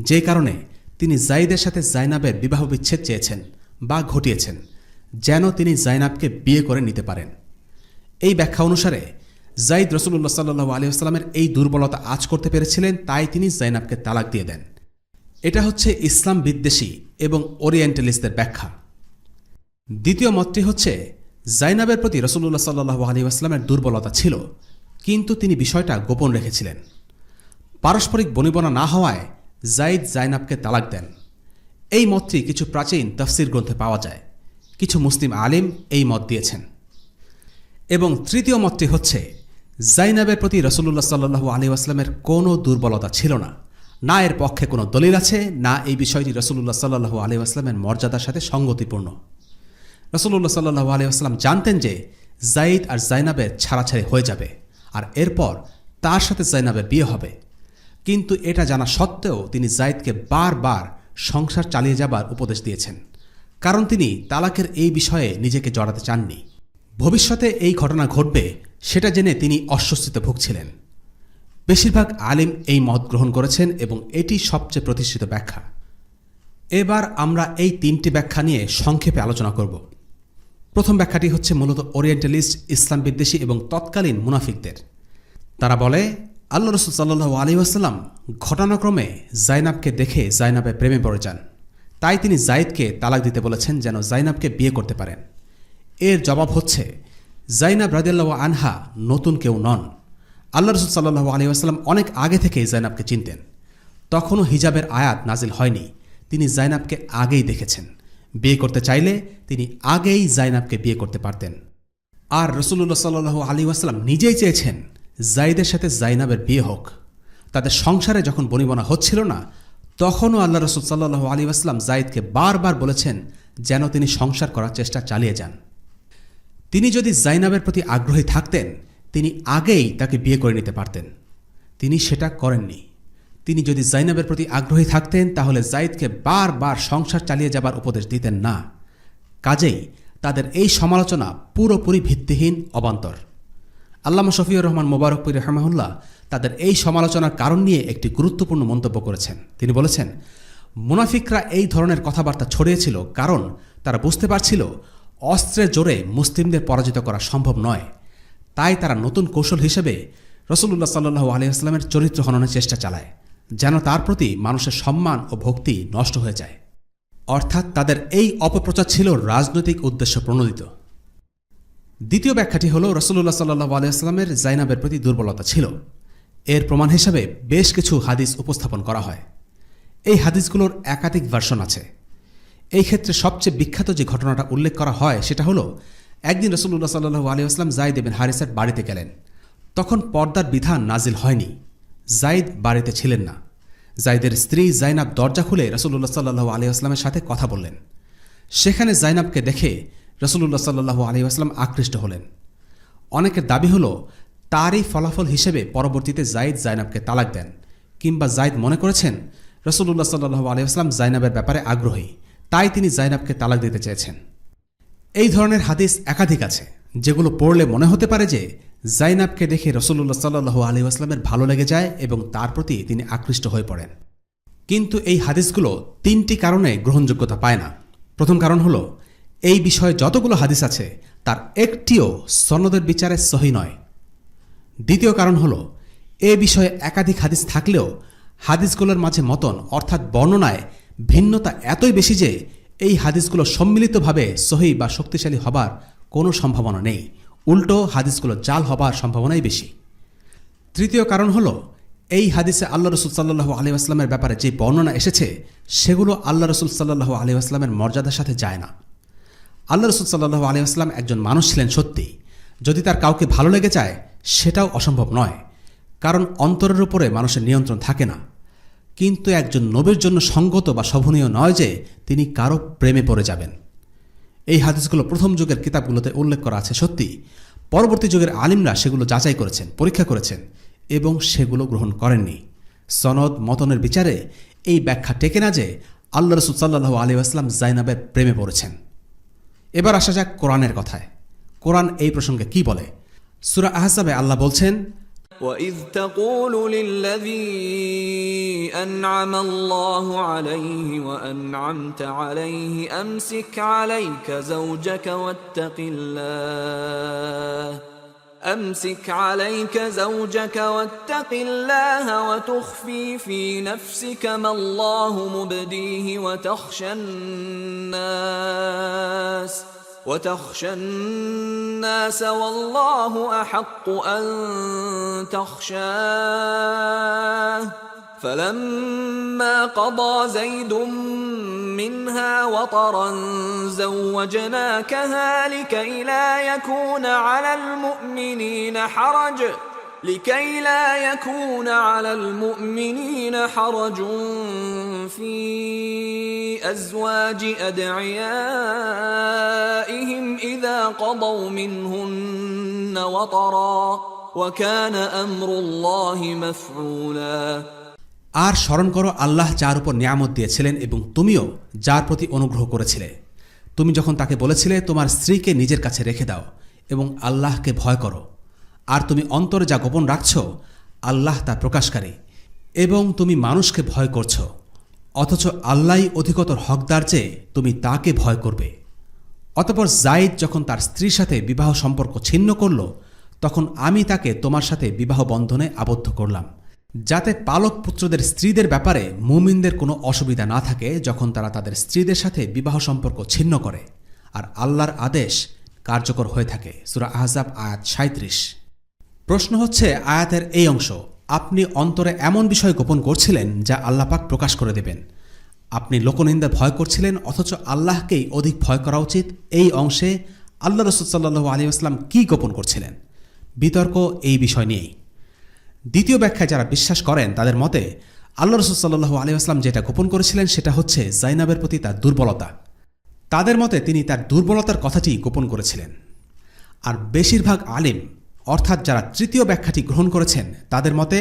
যে কারণে তিনি যায়েদের সাথে জাইনাবের বিবাহ বিচ্ছেদ চেয়েছেন বা ঘটিয়েছেন, যেন তিনি জাইনাবকে বিয়ে করে নিতে পারেন। এই ব্যাখ্যা অনুসারে যায়েদ রাসূলুল্লাহ সাল্লাল্লাহু আলাইহি ওয়াসাল্লামের এই দুর্বলতা আঁচ করতে পেরেছিলেন, তাই তিনি জাইনাবকে তালাক দিয়ে দেন। এটা হচ্ছে ইসলাম বিদ্বেষী এবং ওরিয়েন্টালিস্টদের ব্যাখ্যা। দ্বিতীয় মতটি হচ্ছে জাইনাবের প্রতি রাসূলুল্লাহ সাল্লাল্লাহু আলাইহি ওয়াসাল্লামের দুর্বলতা ছিল, কিন্তু তিনি বিষয়টা গোপন রেখেছিলেন। পারস্পরিক বনিবনা না হওয়ায় যায়েদ জাইনাবকে তালাক দেন। এই মতটি কিছু প্রাচীন তাফসীর গ্রন্থে পাওয়া যায়। কিছু মুসলিম আলিম এই মত দিয়েছেন। এবং তৃতীয় মতটি হচ্ছে জাইনাবের প্রতি রাসূলুল্লাহ সাল্লাল্লাহু আলাইহি ওয়াসাল্লামের কোনো দুর্বলতা ছিল না, না এর পক্ষে কোনো দলিল আছে, না এই বিষয়টি রাসূলুল্লাহ সাল্লাল্লাহু আলাইহি ওয়াসাল্লামের মর্যাদার সাথে সঙ্গতিপূর্ণ। রাসূলুল্লাহ সাল্লাল্লাহু আলাইহি ওয়াসাল্লাম জানতেন যে যায়েদ আর জাইনাবের ছাড়াছাড়ি হয়ে যাবে, আর এরপর তার সাথে জাইনাবের বিয়ে হবে। কিন্তু এটা জানা সত্ত্বেও তিনি যায়েদকে বারবার সংসার চালিয়ে যাবার উপদেশ দিয়েছেন, কারণ তিনি তালাকের এই বিষয়ে নিজেকে জড়াতে চাননি। ভবিষ্যতে এই ঘটনা ঘটবে সেটা জেনে তিনি অস্বস্তিতে ভুগছিলেন। বেশিরভাগ আলিম এই মত গ্রহণ করেছেন এবং এটি সবচেয়ে প্রতিষ্ঠিত ব্যাখ্যা। এবার আমরা এই 3টি ব্যাখ্যা নিয়ে সংক্ষেপে আলোচনা করব। প্রথম ব্যাখ্যাটি হচ্ছে মূলত ওরিয়েন্টালিস্ট, ইসলাম বিদ্বেষী এবং তৎকালীন মুনাফিকদের। তারা বলে, আল্লাহ রাসূল সাল্লাল্লাহু আলাইহি ওয়াসাল্লাম ঘটনাক্রমে জাইনাবকে দেখে জাইনাবের প্রেমে পড়ে যান, তাই তিনি যায়েদকে তালাক দিতে বলেছেন যেন জাইনাবকে বিয়ে করতে পারেন। এর জবাব হচ্ছে, জাইনাব রাদিয়াল্লাহু আনহা নতুন কেউ নন। আল্লাহ রাসূল সাল্লাল্লাহু আলাইহি ওয়াসাল্লাম অনেক আগে থেকেই জাইনাবকে চিনতেন। তখনও হিজাবের আয়াত নাজিল হয়নি, তিনি জাইনাবকে আগেই দেখেছেন। বিয়ে করতে চাইলে তিনি আগেই জাইনাবকে বিয়ে করতে পারতেন। আর রাসূলুল্লাহ সাল্লাল্লাহু আলাইহি ওয়াসাল্লাম নিজেই চেয়েছেন যায়েদের সাথে জাইনাবের বিয়ে হোক। তাদের সংসারে যখন বনিবনা হচ্ছিল না, তখনও আল্লাহ রাসূল সাল্লাল্লাহু আলাইহি ওয়াসাল্লাম যায়েদকে বারবার বলেছেন যেন তিনি সংসার করার চেষ্টা চালিয়ে যান। তিনি যদি জাইনাবের প্রতি আগ্রহী থাকতেন, তিনি আগেই তাকে বিয়ে করে নিতে পারতেন। তিনি সেটা করেননি। তিনি যদি জাইনাবের প্রতি আগ্রহী থাকতেন, তাহলে যায়েদকে বারবার সংসার চালিয়ে যাবার উপদেশ দিতেন না। কাজেই তাদের এই সমালোচনা পুরোপুরি ভিত্তিহীন, অবান্তর। আল্লামা শফিউর রহমান মোবারকপুরী রাহিমাহুল্লাহ তাদের এই সমালোচনার কারণ নিয়ে একটি গুরুত্বপূর্ণ মন্তব্য করেছেন। তিনি বলেছেন, মুনাফিকরা এই ধরনের কথাবার্তা ছড়িয়েছিল কারণ তারা বুঝতে পারছিল অস্ত্রের জোরে মুসলিমদের পরাজিত করা সম্ভব নয়। তাই তারা নতুন কৌশল হিসেবে রাসূলুল্লাহ সাল্লাল্লাহু আলাইহি ওয়াসাল্লামের চরিত্র হননের চেষ্টা চালায়, যেন তার প্রতি মানুষের সম্মান ও ভক্তি নষ্ট হয়ে যায়। অর্থাৎ তাদের এই অপপ্রচার ছিল রাজনৈতিক উদ্দেশ্য প্রণোদিত। দ্বিতীয় ব্যাখ্যাটি হল, রাসূলুল্লাহ সাল্লাল্লাহু আলাইহি ওয়াসাল্লামের জাইনাবের প্রতি দুর্বলতা ছিল। এর প্রমাণ হিসাবে বেশ কিছু হাদিস উপস্থাপন করা হয়। এই হাদিসগুলোর একাধিক ভার্সন আছে। এই ক্ষেত্রে সবচেয়ে বিখ্যাত যে ঘটনাটা উল্লেখ করা হয় সেটা হলো, একদিন রাসূলুল্লাহ সাল্লাল্লাহু আলাইহি ওয়াসাল্লাম যায়েদ ইবনে হারিসার বাড়িতে গেলেন। তখন পর্দার বিধান নাজিল হয়নি। যায়েদ বাড়িতে ছিলেন না। যায়েদের স্ত্রী জাইনাব দরজা খুলে রাসূলুল্লাহ সাল্লাল্লাহু আলাইহি ওয়াসাল্লামের সাথে কথা বললেন। সেখানে জাইনাবকে দেখে রাসূলুল্লাহ সাল্লাল্লাহু আলাইহি ওয়াসাল্লাম আকৃষ্ট হলেন। অনেকের দাবি হলো তারই ফলাফল হিসেবে পরবর্তীতে যায়েদ জাইনাবকে তালাক দেন, কিংবা যায়েদ মনে করেছেন রাসূলুল্লাহ সাল্লাল্লাহু আলাইহি ওয়াসাল্লাম জাইনাবের ব্যাপারে আগ্রহী, তাই তিনি জাইনাবকে তালাক দিতে চেয়েছেন। এই ধরনের হাদিস একাধিক আছে, যেগুলো পড়লে মনে হতে পারে যে জাইনাবকে দেখে রাসূলুল্লাহ সাল্লাল্লাহু আলাইহি ওয়াসাল্লামের ভালো লেগে যায় এবং তার প্রতি তিনি আকৃষ্ট হয়ে পড়েন। কিন্তু এই হাদিসগুলো 3টি কারণে গ্রহণযোগ্যতা পায় না। প্রথম কারণ হলো, এই বিষয়ে যতগুলো হাদিস আছে তার একটিও সনদের বিচারে সহি নয়। দ্বিতীয় কারণ হলো, এ বিষয়ে একাধিক হাদিস থাকলেও হাদিসগুলোর মাঝে মতন অর্থাৎ বর্ণনায় ভিন্নতা এতই বেশি যে এই হাদিসগুলো সম্মিলিতভাবে সহি বা শক্তিশালী হবার কোনো সম্ভাবনা নেই। উল্টো হাদিসগুলো জাল হবার সম্ভাবনাই বেশি। তৃতীয় কারণ হলো, এই হাদিসে আল্লাহ রাসূল সাল্লাল্লাহু আলাইহি ওয়াসাল্লামের ব্যাপারে যে বর্ণনা এসেছে সেগুলো আল্লাহ রাসূল সাল্লাল্লাহু আলাইহি ওয়াসাল্লামের মর্যাদার সাথে যায় না। আল্লাহ রাসূল সাল্লাল্লাহু আলাইহি ওয়াসাল্লাম একজন মানুষ ছিলেন সত্যি। যদি তার কাউকে ভালো লেগে যায় সেটাও অসম্ভব নয়, কারণ অন্তরের উপরে মানুষের নিয়ন্ত্রণ থাকে না। কিন্তু একজন নবীর জন্য সঙ্গত বা শোভনীয় নয় যে তিনি কারো প্রেমে পড়ে যাবেন। এই হাদিসগুলো প্রথম যুগের কিতাবগুলোতে উল্লেখ করা আছে সত্যি, পরবর্তী যুগের আলিমরা সেগুলো যাচাই করেছেন, পরীক্ষা করেছেন এবং সেগুলো গ্রহণ করেননি। সনদ মতনের বিচারে এই ব্যাখ্যা টেকে না যে আল্লাহ রাসূল সাল্লাল্লাহু আলাইহি ওয়াসাল্লাম জাইনাবের প্রেমে পড়েছেন। এবার আসা যাক কোরআনের কথায়। কোরআন এই প্রসঙ্গে কি বলে? সূরা আহজাবে আল্লাহ বলছেন, وَإِذْ تَقُولُ لِلَّذِي أَنْعَمَ اللَّهُ عَلَيْهِ وَأَنْعَمْتَ عَلَيْهِ أَمْسِكْ عَلَيْكَ زَوْجَكَ وَاتَّقِ اللَّهَ وَتُخْفِي فِي نَفْسِكَ مَا اللَّهُ مُبْدِيهِ وتخشى الناس والله أحق أن تخشاه فلما قضى زيد منها وطرا زوجناكها لكي لا يكون على المؤمنين حرج في أزواج أدعيائهم إذا قضوا منهن وطرا وكان أمر الله مفعولا। আর স্মরণ করো আল্লাহ যার উপর নিয়ামত দিয়েছিলেন এবং তুমিও যার প্রতি অনুগ্রহ করেছিলে। তুমি যখন তাকে বলেছিলে তোমার স্ত্রীকে নিজের কাছে রেখে দাও এবং আল্লাহকে ভয় করো, আর তুমি অন্তরে যা গোপন রাখছ আল্লাহ তা প্রকাশকারী, এবং তুমি মানুষকে ভয় করছ, অথচ আল্লাহই অধিকতর হকদার যে তুমি তাকে ভয় করবে। অতঃপর যায়েদ যখন তার স্ত্রীর সাথে বিবাহ সম্পর্ক ছিন্ন করল, তখন আমি তাকে তোমার সাথে বিবাহ বন্ধনে আবদ্ধ করলাম, যাতে পালক পুত্রদের স্ত্রীদের ব্যাপারে মুমিনদের কোনো অসুবিধা না থাকে যখন তারা তাদের স্ত্রীদের সাথে বিবাহ সম্পর্ক ছিন্ন করে, আর আল্লাহর আদেশ কার্যকর হয়ে থাকে। সূরা আহজাব আয়াত ৩৭। প্রশ্ন হচ্ছে, আয়াতের এই অংশ আপনি অন্তরে এমন বিষয় গোপন করছিলেন যা আল্লাহ পাক প্রকাশ করে দেবেন। আপনি লোকনিন্দা ভয় করছিলেন, অথচ আল্লাহকেই অধিক ভয় করা উচিত। এই অংশে আল্লাহ রাসূল সাল্লাল্লাহু আলাইহি ওয়াসাল্লাম কি গোপন করছিলেন? বিতর্ক এই বিষয় নিয়েই। দ্বিতীয় ব্যাখ্যায় যারা বিশ্বাস করেন তাদের মতে আল্লাহ রাসূল সাল্লাল্লাহু আলাইহি ওয়াসাল্লাম যেটা গোপন করেছিলেন সেটা হচ্ছে জাইনাবের প্রতি তার দুর্বলতা। তাদের মতে তিনি তার দুর্বলতার কথাটি গোপন করেছিলেন। আর বেশিরভাগ আলিম, অর্থাৎ যারা তৃতীয় ব্যাখ্যাটি গ্রহণ করেছেন, তাদের মতে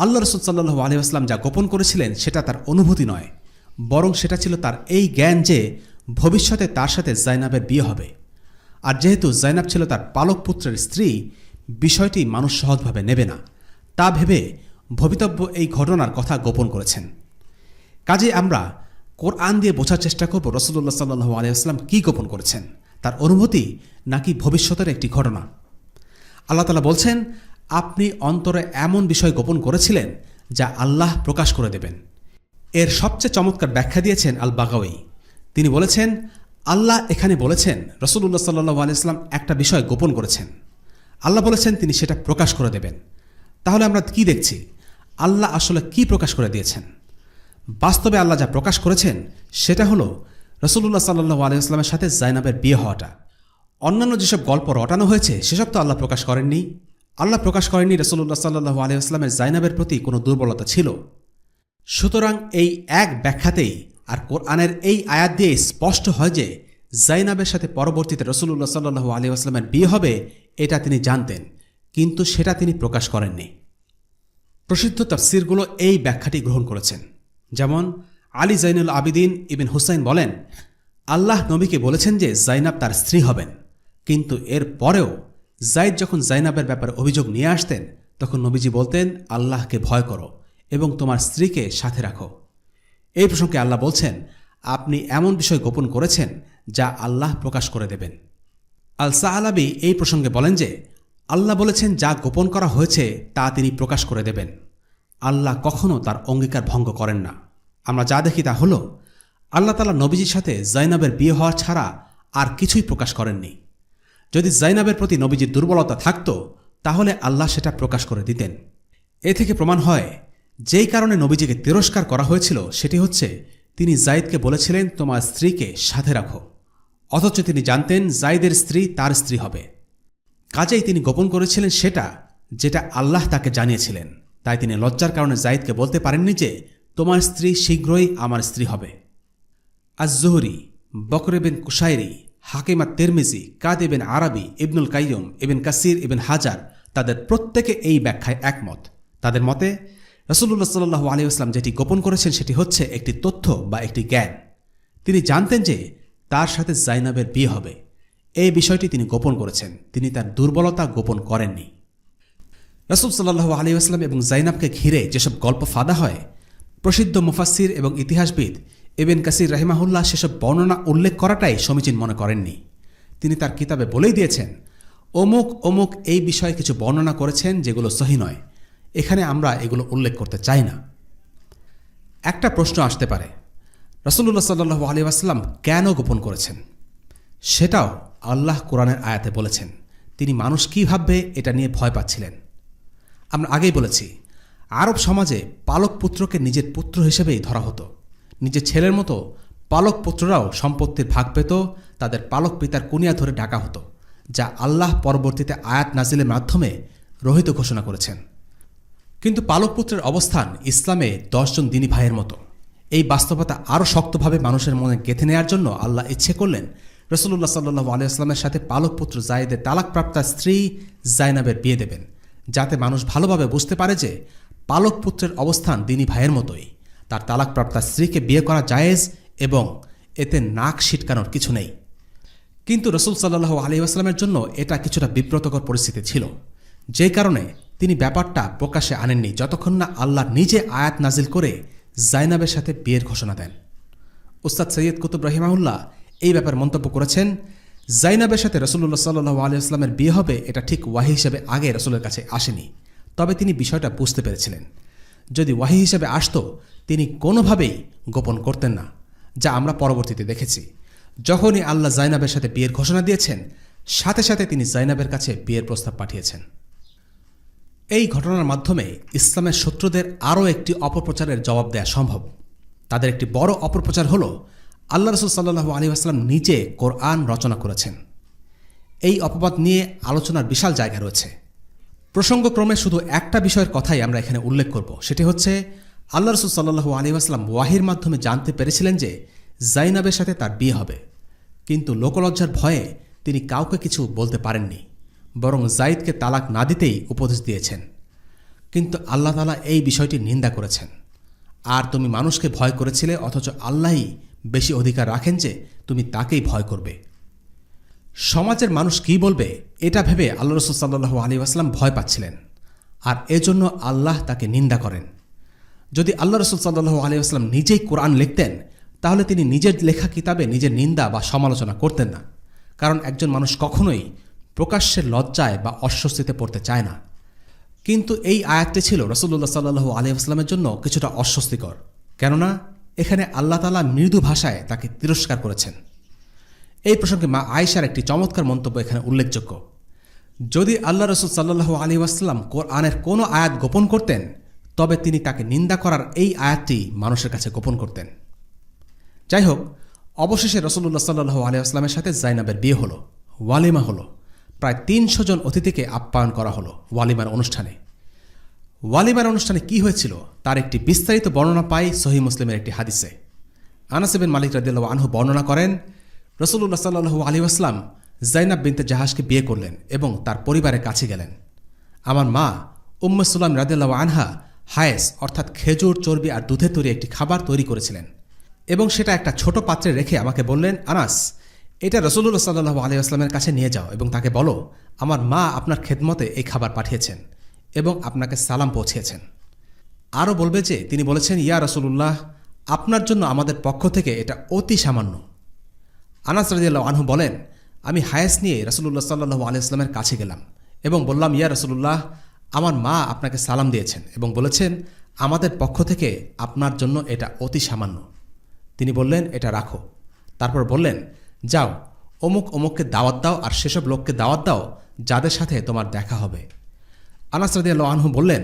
আল্লাহ রাসূল সাল্লাল্লাহু আলাইহি ওয়াসাল্লাম যা গোপন করেছিলেন সেটা তার অনুভূতি নয়, বরং সেটা ছিল তার এই জ্ঞান যে ভবিষ্যতে তার সাথে জাইনাবের বিয়ে হবে। আর যেহেতু জাইনাব ছিল তার পালক পুত্রের স্ত্রী, বিষয়টি মানুষ সহজভাবে নেবে না, তা ভেবে ভবিতব্য এই ঘটনার কথা গোপন করেছেন। কাজে আমরা কোরআন দিয়ে বোঝার চেষ্টা করব রাসূলুল্লাহ সাল্লাল্লাহু আলাইহি ওয়াসাল্লাম কি গোপন করেছেন, তার অনুভূতি নাকি ভবিষ্যতের একটি ঘটনা। আল্লাহ তাআলা বলছেন, আপনি অন্তরে এমন বিষয় গোপন করেছিলেন যা আল্লাহ প্রকাশ করে দেবেন। এর সবচেয়ে চমৎকার ব্যাখ্যা দিয়েছেন আল বাগাওয়ী। তিনি বলেছেন, আল্লাহ এখানে বলেছেন রাসূলুল্লাহ সাল্লাল্লাহু আলাইহি ওয়াসাল্লাম একটা বিষয় গোপন করেছেন, আল্লাহ বলেছেন তিনি সেটা প্রকাশ করে দেবেন। তাহলে আমরা কি দেখছি? আল্লাহ আসলে কি প্রকাশ করে দিয়েছেন? বাস্তবে আল্লাহ যা প্রকাশ করেছেন সেটা হলো রাসূলুল্লাহ সাল্লাল্লাহু আলাইহি ওয়াসাল্লামের সাথে জাইনাবের বিয়ে হওয়াটা। অন্যান্য যেসব গল্প রটানো হয়েছে সেসব তো আল্লাহ প্রকাশ করেননি। আল্লাহ প্রকাশ করেননি রাসূলুল্লাহ সাল্লাল্লাহু আলাইহি ওয়াসাল্লামের জাইনাবের প্রতি কোনো দুর্বলতা ছিল। সুতরাং এই এক ব্যাখ্যাতেই আর কোরআনের এই আয়াত দিয়ে স্পষ্ট হয় যে জাইনাবের সাথে পরবর্তীতে রাসূলুল্লাহ সাল্লাল্লাহু আলাইহি ওয়াসাল্লামের বিয়ে হবে, এটা তিনি জানতেন, কিন্তু সেটা তিনি প্রকাশ করেননি। প্রসিদ্ধ তাফসীরগুলো এই ব্যাখ্যাটি গ্রহণ করেছেন। যেমন আলী জাইনুল আবিদিন ইবন হুসাইন বলেন, আল্লাহ নবীকে বলেছেন যে জাইনাব তার স্ত্রী হবেন, কিন্তু এর পরেও জাইদ যখন জাইনাবের ব্যাপারে অভিযোগ নিয়ে আসতেন তখন নবীজি বলতেন, আল্লাহকে ভয় করো এবং তোমার স্ত্রীকে সাথে রাখো। এই প্রসঙ্গে আল্লাহ বলছেন, আপনি এমন বিষয় গোপন করেছেন যা আল্লাহ প্রকাশ করে দেবেন। আল সাআলাবী এই প্রসঙ্গে বলেন যে আল্লাহ বলেছেন যা গোপন করা হয়েছে তা তিনি প্রকাশ করে দেবেন। আল্লাহ কখনও তার অঙ্গীকার ভঙ্গ করেন না। আমরা যা দেখি তা হল আল্লাহ তাআলা নবীজির সাথে জাইনাবের বিয়ে হওয়া ছাড়া আর কিছুই প্রকাশ করেননি। যদি জাইনাবের প্রতি নবীজির দুর্বলতা থাকত তাহলে আল্লাহ সেটা প্রকাশ করে দিতেন। এ থেকে প্রমাণ হয় যেই কারণে নবীজিকে তিরস্কার করা হয়েছিল সেটি হচ্ছে তিনি জাইদকে বলেছিলেন তোমার স্ত্রীকে সাথে রাখো, অথচ তিনি জানতেন জাইদের স্ত্রী তার স্ত্রী হবে। কাজেই তিনি গোপন করেছিলেন সেটা যেটা আল্লাহ তাকে জানিয়েছিলেন। তাই তিনি লজ্জার কারণে যায়েদকে বলতে পারেননি যে তোমার স্ত্রী শীঘ্রই আমার স্ত্রী হবে। আজ-জুহরি, বকর বিন কুশাইরি, হাকিমা তিরমিজি, কাদ ইবিন আরাবি, ইবনুল কাইয়ুম, ইবিন কাসির, ইবিন হাজার তাদের প্রত্যেকে এই ব্যাখ্যায় একমত। তাদের মতে রাসূলুল্লাহ সাল্লাল্লাহু আলাইহি ওয়াসাল্লাম যেটি গোপন করেছেন সেটি হচ্ছে একটি তথ্য বা একটি জ্ঞান। তিনি জানতেন যে তার সাথে জাইনাবের বিয়ে হবে। এই বিষয়টি তিনি গোপন করেছেন, তিনি তার দুর্বলতা গোপন করেননি। রাসূল সাল্লাল্লাহু আলাইহি ওয়াসাল্লাম এবং জাইনাবকে ঘিরে যেসব গল্প ফাঁদা হয়, প্রসিদ্ধ মুফাসসির এবং ইতিহাসবিদ ইবন কাসির রাহিমাহুল্লাহ সেসব বর্ণনা উল্লেখ করাটাই সমীচীন মনে করেননি। তিনি তার কিতাবে বলেই দিয়েছেন, অমুক অমুক এই বিষয়ে কিছু বর্ণনা করেছেন যেগুলো সহি নয়, এখানে আমরা এগুলো উল্লেখ করতে চাই না। একটা প্রশ্ন আসতে পারে, রাসূলুল্লাহ সাল্লাল্লাহু আলাইহি ওয়াসাল্লাম কেন গোপন করেছেন? সেটাও আল্লাহ কোরআনের আয়াতে বলেছেন। তিনি মানুষ কী ভাববে এটা নিয়ে ভয় পাচ্ছিলেন। আমরা আগেই বলেছি, আরব সমাজে পালক পুত্রকে নিজের পুত্র হিসেবেই ধরা হতো। নিজের ছেলের মতো পালক পুত্ররাও সম্পত্তির ভাগ পেত, তাদের পালক পিতার কুনিয়া ধরে ডাকা হতো, যা আল্লাহ পরবর্তীতে আয়াত নাজিলের মাধ্যমে রহিত ঘোষণা করেছেন। কিন্তু পালক পুত্রের অবস্থান ইসলামে 10 জন দিনী ভাইয়ের মতো। এই বাস্তবতা আরও শক্তভাবে মানুষের মনে গেঁথে নেয়ার জন্য আল্লাহ ইচ্ছে করলেন রাসূলুল্লাহ সাল্লাল্লাহু আলাইহি ওয়াসাল্লামের সাথে পালক পুত্র যায়েদের তালাকপ্রাপ্তা স্ত্রী জাইনাবের বিয়ে দেবেন, যাতে মানুষ ভালোভাবে বুঝতে পারে যে পালক পুত্রের অবস্থান দিনী ভাইয়ের মতোই। তার তালাকপ্রাপ্তা স্ত্রীকে বিয়ে করা জায়েজ এবং এতে নাক ছিটকানোর কিছু নেই। কিন্তু রাসূল সাল্লাল্লাহু আলাইহি ওয়াসাল্লামের জন্য এটা কিছুটা বিব্রতকর পরিস্থিতি ছিল, যে কারণে তিনি ব্যাপারটা প্রকাশ্যে আনেননি যতক্ষণ না আল্লাহ নিজে আয়াত নাজিল করে জাইনাবের সাথে বিয়ের ঘোষণা দেন। উস্তাদ সৈয়দ কুতুব রাহিমাহুল্লাহ এই ব্যাপারে মন্তব্য করেছেন, জাইনাবের সাথে রাসূলুল্লাহ সাল্লাল্লাহু আলাইহি ওয়াসাল্লামের বিয়ে হবে এটা ঠিক ওয়াহি হিসেবে আগে রাসূলের কাছে আসেনি, তবে তিনি বিষয়টা বুঝতে পেরেছিলেন। যদি ওয়াহি হিসেবে আসতো তিনি কোনোভাবেই গোপন করতেন না, যা আমরা পরবর্তীতে দেখেছি। যখনই আল্লাহ জাইনাবের সাথে বিয়ের ঘোষণা দিয়েছেন, সাথে সাথে তিনি জাইনাবের কাছে বিয়ের প্রস্তাব পাঠিয়েছেন। এই ঘটনার মাধ্যমে ইসলামের শত্রুদের আরও একটি অপপ্রচারের জবাব দেওয়া সম্ভব। তাদের একটি বড় অপপ্রচার হল আল্লাহ রাসূল সাল্লাল্লাহু আলাইহি ওয়াসাল্লাম নিজে কোরআন রচনা করেছেন। এই অপবাদ নিয়ে আলোচনার বিশাল জায়গা রয়েছে। প্রসঙ্গক্রমে শুধু একটা বিষয়ের কথাই আমরা এখানে উল্লেখ করব, সেটি হচ্ছে আল্লাহ রাসূল সাল্লাল্লাহু আলাইহি ওয়াসাল্লাম ওয়াহির মাধ্যমে জানতে পেরেছিলেন যে জাইনাবের সাথে তার বিয়ে হবে, কিন্তু লোকলজ্জার ভয়ে তিনি কাউকে কিছু বলতে পারেননি, বরং যায়েদকে তালাক না দিতেই উপদেশ দিয়েছেন। কিন্তু আল্লাহ তাআলা এই বিষয়টি নিন্দা করেছেন। আর তুমি মানুষকে ভয় করেছিলে, অথচ আল্লাহই বেশি অধিকার রাখেন যে তুমি তাকেই ভয় করবে। সমাজের মানুষ কি বলবে এটা ভেবে আল্লাহ রাসূল সাল্লাল্লাহু আলাইহি ওয়াসাল্লাম ভয় পাচ্ছিলেন, আর এজন্য আল্লাহ তাকে নিন্দা করেন। যদি আল্লাহ রাসূল সাল্লাল্লাহু আলাইহি ওয়াসাল্লাম নিজেই কোরআন লিখতেন, তাহলে তিনি নিজের লেখা কিতাবে নিজের নিন্দা বা সমালোচনা করতেন না, কারণ একজন মানুষ কখনোই প্রকাশ্যের লজ্জায় বা অস্বস্তিতে পড়তে চায় না। কিন্তু এই আয়াতটি ছিল রাসূলুল্লাহ সাল্লাল্লাহু আলাইহি ওয়াসাল্লামের জন্য কিছুটা অস্বস্তিকর, কেননা এখানে আল্লাহ তাআলা মৃদু ভাষায় তাকে তিরস্কার করেছেন। এই প্রসঙ্গে মা আয়েশার একটি চমৎকার মন্তব্য এখানে উল্লেখযোগ্য। যদি আল্লাহ রাসূল সাল্লাল্লাহু আলাইহি ওয়াসাল্লাম কোরআনের কোনো আয়াত গোপন করতেন, তবে তিনি তাকে নিন্দা করার এই আয়াতটি মানুষের কাছে গোপন করতেন। যাই হোক, অবশেষে রাসূলুল্লাহ সাল্লাল্লাহু আলাইহি ওয়াসাল্লামের সাথে জাইনাবের বিয়ে হলো, ওয়ালিমা হলো। প্রায় 300 জন অতিথিকে আপ্যায়ন করা হলো ওয়ালিমার অনুষ্ঠানে। ওয়ালিমার অনুষ্ঠানে কি হয়েছিল তার একটি বিস্তারিত বর্ণনা পাই সহিহ মুসলিমের একটি হাদিসে। আনাস বিন মালিক রাদিয়াল্লাহু আনহু বর্ণনা করেন, রাসূলুল্লাহ সাল্লাল্লাহু আলাইহি ওয়াসাল্লাম জাইনাব বিনতে জাহাশকে বিয়ে করলেন এবং তার পরিবারের কাছে গেলেন। আমার মা উম্মে সুলাইম রাদিয়াল্লাহু আনহা হায়েস অর্থাৎ খেজুর, চর্বি আর দুধের তৈরি একটি খাবার তৈরি করেছিলেন এবং সেটা একটা ছোট পাত্রে রেখে আমাকে বললেন, আনাস, এটা রাসূলুল্লাহ সাল্লাল্লাহু আলাইহি ওয়াসাল্লামের কাছে নিয়ে যাও এবং তাকে বলো আমার মা আপনার খেদমতে এই খাবার পাঠিয়েছেন এবং আপনাকে সালাম পৌঁছিয়েছেন। আরও বলবে যে তিনি বলেছেন, ইয়া রাসূলুল্লাহ, আপনার জন্য আমাদের পক্ষ থেকে এটা অতি সামান্য। আনাস রাদিয়াল্লাহু আনহু বলেন, আমি হায়েস নিয়ে রাসূলুল্লাহ সাল্লাল্লাহু আলাইহি ওয়াসাল্লামের কাছে গেলাম এবং বললাম, ইয়া রাসূলুল্লাহ, আমার মা আপনাকে সালাম দিয়েছেন এবং বলেছেন আমাদের পক্ষ থেকে আপনার জন্য এটা অতি সামান্য। তিনি বললেন, এটা রাখো। তারপর বললেন, যাও অমুক অমুককে দাওয়াত দাও আর সেসব লোককে দাওয়াত দাও যাদের সাথে তোমার দেখা হবে। আনাস রাদিয়াল্লাহু আনহু বললেন,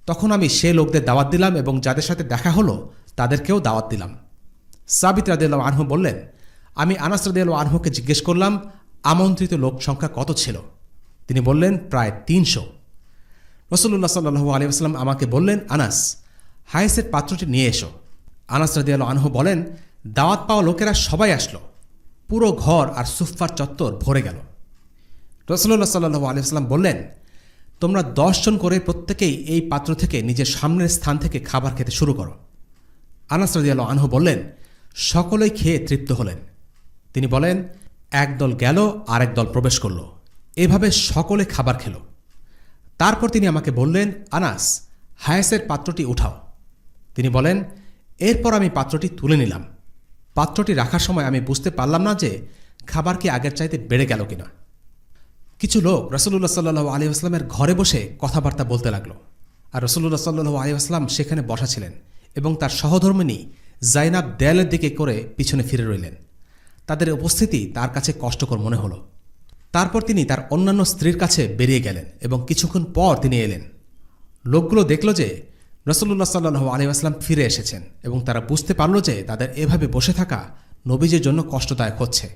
তখন আমি সে লোকদের দাওয়াত দিলাম এবং যাদের সাথে দেখা হলো তাদেরকেও দাওয়াত দিলাম। সাবিত রাদিয়াল্লাহু আনহু বললেন, আমি আনাস রাদিয়াল্লাহু আনহুকে জিজ্ঞেস করলাম আমন্ত্রিত লোক সংখ্যা কত ছিল। তিনি বললেন, প্রায় 300। রাসূলুল্লাহ সাল্লাল্লাহু আলাইহি ওয়াসাল্লাম আমাকে বললেন, আনাস, হায়েসের পাত্রটি নিয়ে এসো। আনাস রাদিয়াল্লাহু আনহু বলেন, দাওয়াত পাওয়া লোকেরা সবাই আসলো। পুরো ঘর আর সুফফার চত্বর ভরে গেল। রাসূলুল্লাহ সাল্লাল্লাহু আলাইহি ওয়াসাল্লাম বললেন, তোমরা 10 জন করে প্রত্যেকেই এই পাত্র থেকে নিজের সামনের স্থান থেকে খাবার খেতে শুরু করো। আনাস রাদিয়াল্লাহু আনহু বললেন, সকলেই খেয়ে তৃপ্ত হলেন। তিনি বলেন, একদল গেল আর একদল প্রবেশ করল, এভাবে সকলে খাবার খেল। তারপর তিনি আমাকে বললেন, আনাস, হায়েসের পাত্রটি উঠাও। তিনি বলেন, এরপর আমি পাত্রটি তুলে নিলাম। পাত্রটি রাখার সময় আমি বুঝতে পারলাম না যে খাবার কি আগের চাইতে বেড়ে গেল কিনা। কিছু লোক রাসূলুল্লাহ সাল্লাল্লাহু আলাইহি ওয়াসাল্লামের ঘরে বসে কথাবার্তা বলতে লাগলো, আর রাসূলুল্লাহ সাল্লাল্লাহু আলাইহি ওয়াসাল্লাম সেখানে বসা ছিলেন এবং তার সহধর্মিণী জাইনাব দেয়ালের দিকে করে পিছনে ফিরে রইলেন। তাদের উপস্থিতি তার কাছে কষ্টকর মনে হলো। তারপর তিনি তার অন্যান্য স্ত্রীর কাছে বেরিয়ে গেলেন এবং কিছুক্ষণ পর তিনি এলেন। লোকগুলো দেখল যে রাসূলুল্লাহ সাল্লাল্লাহু আলাইহি ওয়াসাল্লাম ফিরে এসেছেন এবং তারা বুঝতে পারল যে তাদের এভাবে বসে থাকা নবীজির জন্য কষ্টদায়ক হচ্ছে।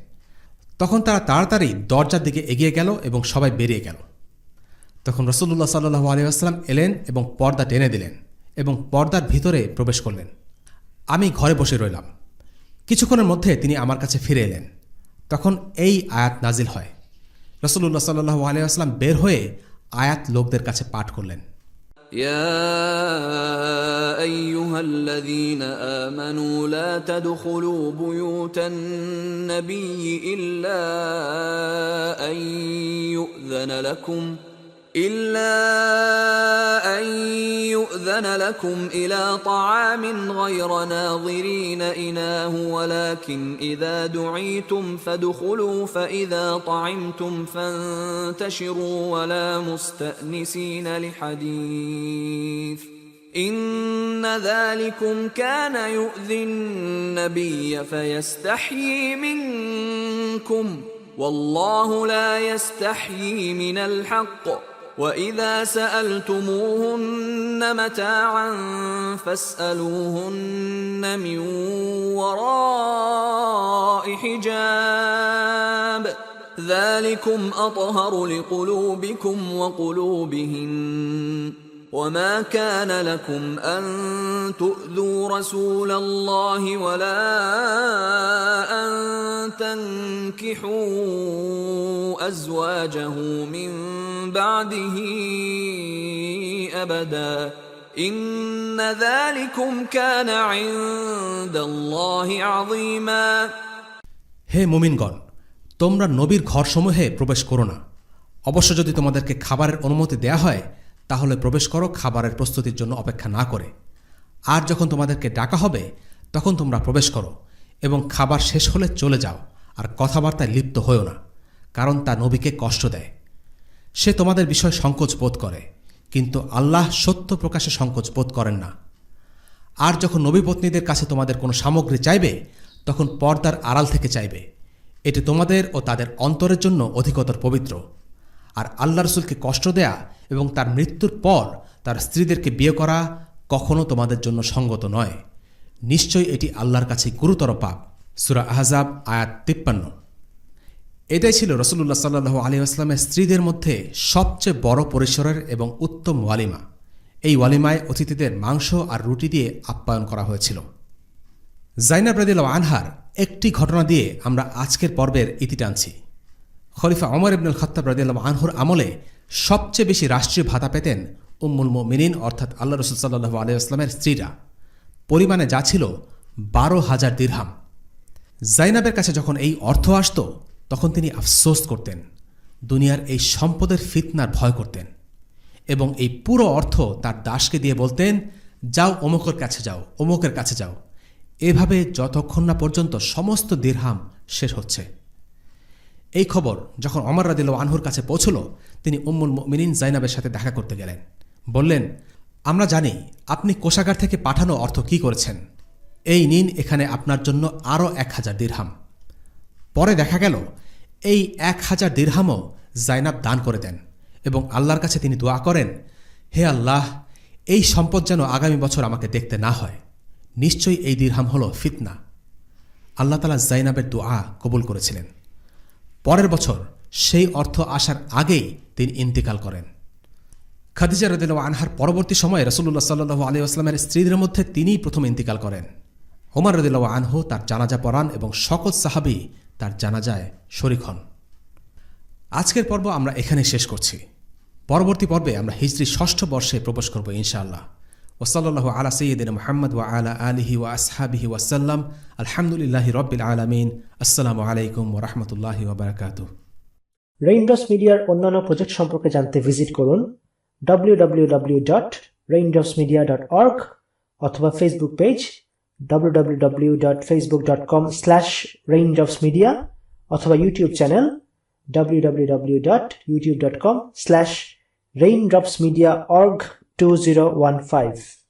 তখন তারা তাড়াতাড়ি দরজার দিকে এগিয়ে গেল এবং সবাই বেরিয়ে গেল। তখন রাসূলুল্লাহ সাল্লাল্লাহু আলাইহি ওয়াসাল্লাম এলেন এবং পর্দা টেনে দিলেন এবং পর্দার ভিতরে প্রবেশ করলেন। আমি ঘরে বসে রইলাম। কিছুক্ষণের মধ্যে তিনি আমার কাছে ফিরে এলেন। তখন এই আয়াত নাজিল হয়। রাসূলুল্লাহ সাল্লাল্লাহু আলাইহি ওয়াসাল্লাম বের হয়ে আয়াত লোকদের কাছে পাঠ করলেন। يا أيها الذين آمنوا لا تدخلوا بيوت النبي إلا أن يؤذن لكم إلى طعام غير ناظرين إناه ولكن إذا دعيتم فادخلوا فإذا طعمتم فانتشروا ولا مستأنسين لحديث إن ذلكم كان يؤذي النبي فيستحيي منكم والله لا يستحيي من الحق وإذا سألتموهن متاعا فاسألوهن من وراء حجاب ذلكم أطهر لقلوبكم وقلوبهن وما كان لكم أن تؤذوا رسول الله ولا أن تنكحوا أزواجه من بعده أبدا إن ذلكم كان عند الله عظيما হে মুমিনগণ, তোমরা নবীর ঘরসমূহে প্রবেশ করো না। অবশ্য যদি তোমাদেরকে খাবারের অনুমতি দেয়া হয় তাহলে প্রবেশ করো খাবারের প্রস্তুতির জন্য অপেক্ষা না করে। আর যখন তোমাদেরকে ডাকা হবে তখন তোমরা প্রবেশ করো এবং খাবার শেষ হলে চলে যাও, আর কথাবার্তায় লিপ্ত হয়েও না, কারণ তা নবীকে কষ্ট দেয়। সে তোমাদের বিষয়ে সংকোচ বোধ করে, কিন্তু আল্লাহ সত্য প্রকাশে সংকোচ বোধ করেন না। আর যখন নবী পত্নীদের কাছে তোমাদের কোনো সামগ্রী চাইবে তখন পর্দার আড়াল থেকে চাইবে। এটি তোমাদের ও তাদের অন্তরের জন্য অধিকতর পবিত্র। আর আল্লাহ রসুলকে কষ্ট দেয়া এবং তার মৃত্যুর পর তার স্ত্রীদেরকে বিয়ে করা কখনো তোমাদের জন্য সঙ্গত নয়। নিশ্চয়ই এটি আল্লাহর কাছে গুরুতর পাপ। সূরা আহজাব আয়াত 53। এটাই ছিল রাসূলুল্লাহ সাল্লাল্লাহু আলাইহি ওয়াসাল্লামের স্ত্রীদের মধ্যে সবচেয়ে বড় পরিসরের এবং উত্তম ওয়ালিমা। এই ওয়ালিমায় অতিথিদের মাংস আর রুটি দিয়ে আপ্যায়ন করা হয়েছিল। জাইনাব রাদিয়াল্লাহু আনহার একটি ঘটনা দিয়ে আমরা আজকের পর্বের ইতি টানছি। খলিফা ওমর ইবনুল খাত্তাব রাদিয়াল্লাহু আনহুর আমলে সবচেয়ে বেশি রাষ্ট্রীয় ভাতা পেতেন উম্মুল মুমিনিন অর্থাৎ আল্লাহ রাসূল সাল্লাল্লাহু আলাইহি ওয়াসাল্লামের স্ত্রীরা। পরিমাণে যা ছিল 12,000 দিরহাম। জাইনাবের কাছে যখন এই অর্থ আসত তখন তিনি আফসোস করতেন, দুনিয়ার এই সম্পদের ফিতনার ভয় করতেন এবং এই পুরো অর্থ তার দাসকে দিয়ে বলতেন, যাও অমুকের কাছে যাও, অমুকের কাছে যাও, এভাবে যতক্ষণ না পর্যন্ত সমস্ত দিরহাম শেষ হচ্ছে। এই খবর যখন ওমর রাদিয়াল্লাহু আনহুর কাছে পৌঁছল তিনি উম্মুল মুমিনিন জাইনাবের সাথে দেখা করতে গেলেন। বললেন, আমরা জানি আপনি কোষাগার থেকে পাঠানো অর্থ কি করেছেন, এই নিন এখানে আপনার জন্য আরও 1000 দিরহাম। পরে দেখা গেল এই 1000 দিরহামও জাইনাব দান করে দেন এবং আল্লাহর কাছে তিনি দোয়া করেন, হে আল্লাহ, এই সম্পদ যেন আগামী বছর আমাকে দেখতে না হয়। নিশ্চয়ই এই দিরহাম হল ফিতনা। আল্লাহ তাআলা জাইনাবের দোয়া কবুল করেছিলেন। পরের বছর সেই অর্থ আসার আগেই তিনি ইন্তিকাল করেন। খাদিজা রাদিয়াল্লাহু আনহার পরবর্তী সময়ে রাসূলুল্লাহ সাল্লাল্লাহু আলাইহি ওয়াসাল্লামের স্ত্রীদের মধ্যে তিনিই প্রথম ইন্তিকাল করেন। ওমর রাদিয়াল্লাহু আনহু তার জানাজা পড়ান এবং সকল সাহাবী তার জানাজায় শরীক হন। আজকের পর্ব আমরা এখানে শেষ করছি। পরবর্তী পর্বে আমরা হিজরি ৬ষ্ঠ বর্ষে প্রবেশ করব ইনশাআল্লাহ। ওয়াসাল্লাল্লাহু আলা সাইয়্যিদিনা মুহাম্মদ ওয়া আলা আলিহি ওয়া আসহাবিহি ওয়াসাল্লাম। আলহামদুলিল্লাহি রাব্বিল আলামিন। আসসালামু আলাইকুম ওয়া রাহমাতুল্লাহি ওয়া বারাকাতুহু। রেইনড্রপস মিডিয়ার অন্যান্য প্রজেক্ট সম্পর্কে জানতে ভিজিট করুন www.raindropsmedia.org অথবা ফেসবুক পেজ www.facebook.com/raindropsmedia অথবা ইউটিউব চ্যানেল www.youtube.com/raindropsmediaorg2015